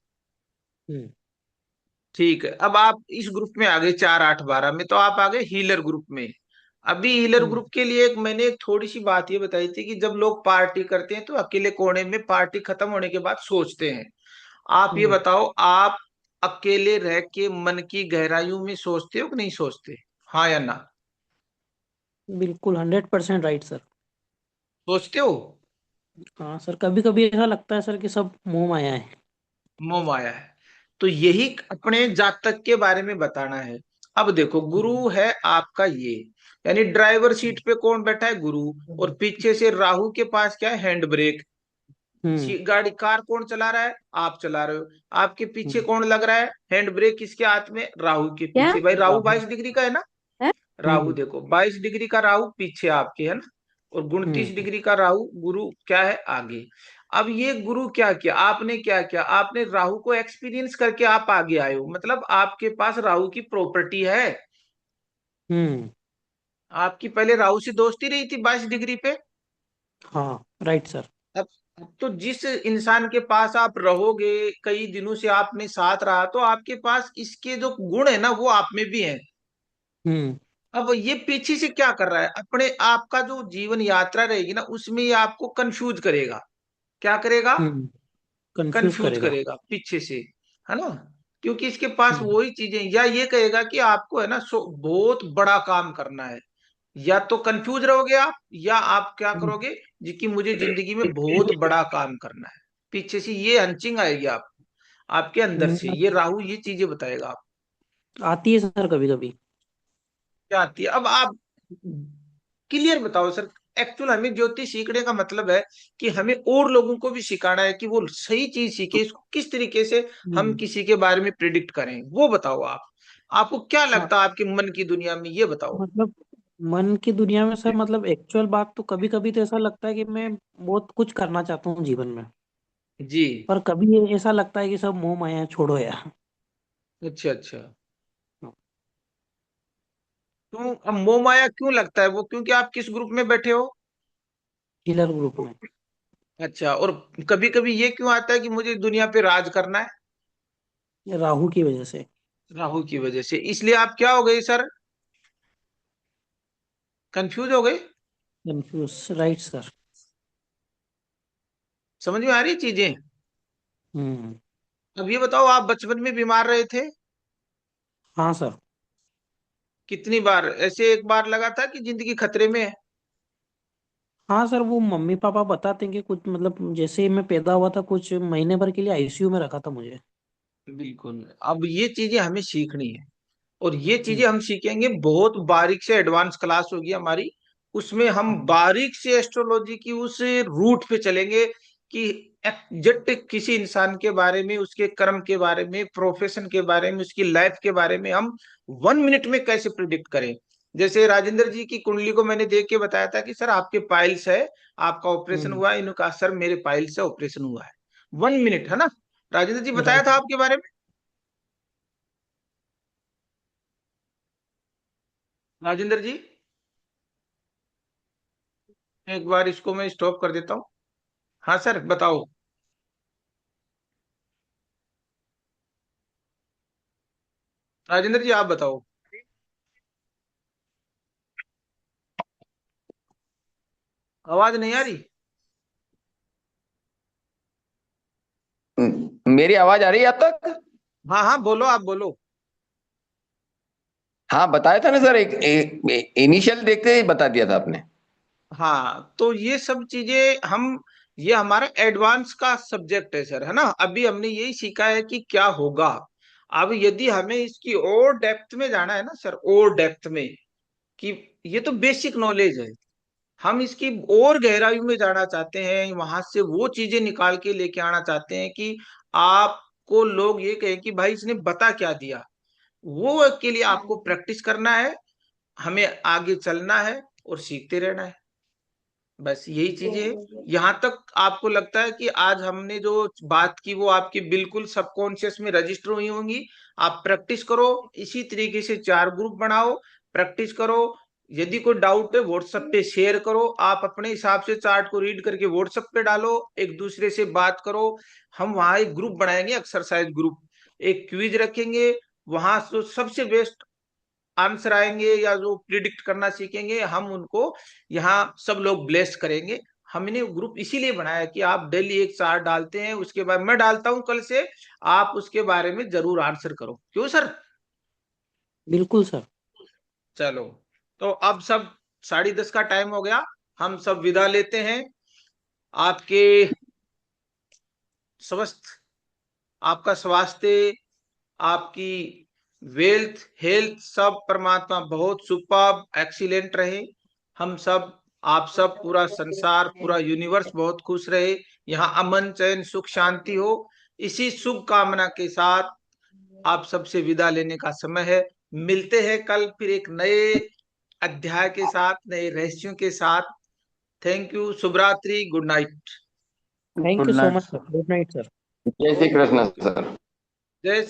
हम्म। ठीक है। अब आप इस ग्रुप में आ गए 4 8 12 में, तो आप आ गए हीलर ग्रुप में। अभी हीलर हम्म। ग्रुप के लिए मैंने एक थोड़ी सी बात ये बताई थी कि जब लोग पार्टी करते हैं तो अकेले कोने में पार्टी खत्म होने के बाद सोचते हैं। आप ये हम्म। बताओ, आप अकेले रह के मन की गहराइयों में सोचते हो कि नहीं सोचते? हाँ या ना? बिल्कुल 100% राइट सर। सोचते हो? हाँ सर, कभी कभी ऐसा लगता है सर कि सब मोह माया है। मोह माया है। तो यही अपने जातक के बारे में बताना है। अब देखो, हम्म। गुरु है आपका ये, यानी ड्राइवर सीट पे कौन बैठा है? गुरु। और पीछे से राहु के पास क्या है? Hand brake. हम्म। गाड़ी कार कौन चला रहा है? आप चला रहे हो। आपके पीछे हम्म। कौन लग रहा है हैंड ब्रेक? किसके हाथ में? राहु के क्या पीछे। भाई राहु राहु। 22 डिग्री का है ना? है? राहु हम्म। देखो 22 डिग्री का राहु पीछे आपके, है ना? और 29 हम्म। डिग्री का राहु गुरु क्या है? आगे। अब ये गुरु क्या किया आपने? क्या किया आपने? राहु को एक्सपीरियंस करके आप आगे आए हो, मतलब आपके पास राहु की प्रॉपर्टी है। हम्म। आपकी पहले राहु से दोस्ती रही थी 22 डिग्री पे। हाँ राइट सर। अब तो जिस इंसान के पास आप रहोगे, कई दिनों से आपने साथ रहा, तो आपके पास इसके जो गुण है ना वो आप में भी है। हम्म। अब ये पीछे से क्या कर रहा है? अपने आपका जो जीवन यात्रा रहेगी ना, उसमें ये आपको कंफ्यूज करेगा। क्या करेगा? हम्म। कंफ्यूज कंफ्यूज करेगा। करेगा पीछे से, है ना? क्योंकि इसके पास हम्म। वही चीजें, या ये कहेगा कि आपको है ना बहुत बड़ा काम करना है। या तो कंफ्यूज रहोगे आप, या आप क्या हम्म। करोगे जी कि मुझे जिंदगी में बहुत बड़ा काम करना है। पीछे से ये हंचिंग आएगी आप, आपके अंदर से ये राहु ये चीजें बताएगा आप। आती है सर कभी कभी। क्या आती है? अब आप क्लियर बताओ सर। एक्चुअल हमें ज्योतिष सीखने का मतलब है कि हमें और लोगों को भी सिखाना है कि वो सही चीज सीखे, इसको किस तरीके से हम हम्म। किसी के बारे में प्रिडिक्ट करें, वो बताओ आप। आपको क्या हाँ लगता है आपके मन की दुनिया में, ये बताओ। मतलब मन की दुनिया में सर, मतलब एक्चुअल बात तो कभी कभी तो ऐसा लगता है कि मैं बहुत कुछ करना चाहता हूँ जीवन में। जी। पर कभी ऐसा लगता है कि सब मोह माया है, छोड़ो यार। अच्छा अच्छा। क्यों? अब मोह माया क्यों लगता है वो? क्योंकि आप किस ग्रुप में बैठे हो? किलर ग्रुप में। अच्छा। और कभी कभी ये क्यों आता है कि मुझे दुनिया पे राज करना है? ये राहु की वजह से। राहु की वजह से। इसलिए आप क्या हो गए सर? कंफ्यूज हो गए? Confuse, right sir. समझ में आ रही चीजें? हम्म। अब ये बताओ, आप बचपन में बीमार रहे थे? हाँ सर। कितनी बार? ऐसे एक बार लगा था कि जिंदगी खतरे में है? हाँ सर, वो मम्मी पापा बताते हैं कि कुछ, मतलब जैसे ही मैं पैदा हुआ था कुछ महीने भर के लिए आईसीयू में रखा था मुझे। बिल्कुल। अब ये चीजें हमें सीखनी है, और ये चीजें हम्म। हम सीखेंगे बहुत बारीक से। एडवांस क्लास होगी हमारी, उसमें हम हम्म। बारीक से एस्ट्रोलॉजी की उस रूट पे चलेंगे कि एग्जैक्ट किसी इंसान के बारे में, उसके कर्म के बारे में, प्रोफेशन के बारे में, उसकी लाइफ के बारे में हम 1 मिनट में कैसे प्रिडिक्ट करें। जैसे राजेंद्र जी की कुंडली को मैंने देख के बताया था कि सर आपके पाइल्स है, आपका ऑपरेशन हम्म। हुआ है। इन्होंने कहा सर मेरे पाइल्स से ऑपरेशन हुआ है। 1 मिनट, है ना? राजेंद्र जी बताया राइट। था आपके बारे में। राजेंद्र जी, एक बार इसको मैं स्टॉप कर देता हूँ। हाँ सर बताओ। राजेंद्र जी आप बताओ। आवाज नहीं आ रही? मेरी आवाज आ रही है अब तक? हाँ हाँ बोलो, आप बोलो। हाँ बताया था ना सर, इनिशियल देखते ही बता दिया था आपने। हाँ, तो ये सब चीजें हम, ये हमारा एडवांस का सब्जेक्ट है सर, है ना? अभी हमने यही सीखा है कि क्या होगा। अब यदि हमें इसकी और डेप्थ में जाना है ना सर, और डेप्थ में, कि ये तो बेसिक नॉलेज है, हम इसकी और गहराई में जाना चाहते हैं, वहां से वो चीजें निकाल के लेके आना चाहते हैं कि आपको लोग ये कहें कि भाई इसने बता क्या दिया। वो के लिए आपको प्रैक्टिस करना है। हमें आगे चलना है और सीखते रहना है, बस यही चीजें हैं। यहाँ तक आपको लगता है कि आज हमने जो बात की वो आपकी बिल्कुल सबकॉन्शियस में रजिस्टर हुई होंगी? आप प्रैक्टिस करो, इसी तरीके से 4 ग्रुप बनाओ, प्रैक्टिस करो। यदि कोई डाउट है व्हाट्सएप पे शेयर करो, आप अपने हिसाब से चार्ट को रीड करके व्हाट्सएप पे डालो, एक दूसरे से बात करो। हम वहां एक ग्रुप बनाएंगे, एक्सरसाइज ग्रुप, एक क्विज रखेंगे, वहां तो सबसे बेस्ट आंसर आएंगे या जो प्रिडिक्ट करना सीखेंगे हम उनको यहाँ सब लोग ब्लेस करेंगे। हमने ग्रुप इसीलिए बनाया कि आप डेली एक चार्ट डालते हैं, उसके बाद मैं डालता हूं कल से, आप उसके बारे में जरूर आंसर करो। क्यों सर? बिल्कुल सर। चलो, तो अब सब 10:30 का टाइम हो गया, हम सब विदा लेते हैं। आपके स्वस्थ, आपका स्वास्थ्य, आपकी वेल्थ, हेल्थ सब परमात्मा बहुत सुपर्ब एक्सीलेंट रहे। हम सब, आप सब, पूरा संसार, पूरा यूनिवर्स बहुत खुश रहे। यहाँ अमन, चैन, सुख, शांति हो। इसी शुभ कामना के साथ आप सबसे विदा लेने का समय है। मिलते हैं कल फिर एक नए अध्याय के साथ, नए रहस्यों के साथ। थैंक यू, शुभ रात्रि, good night. Thank good you so night much sir. Sir, good night sir. जय श्री कृष्ण सर। जय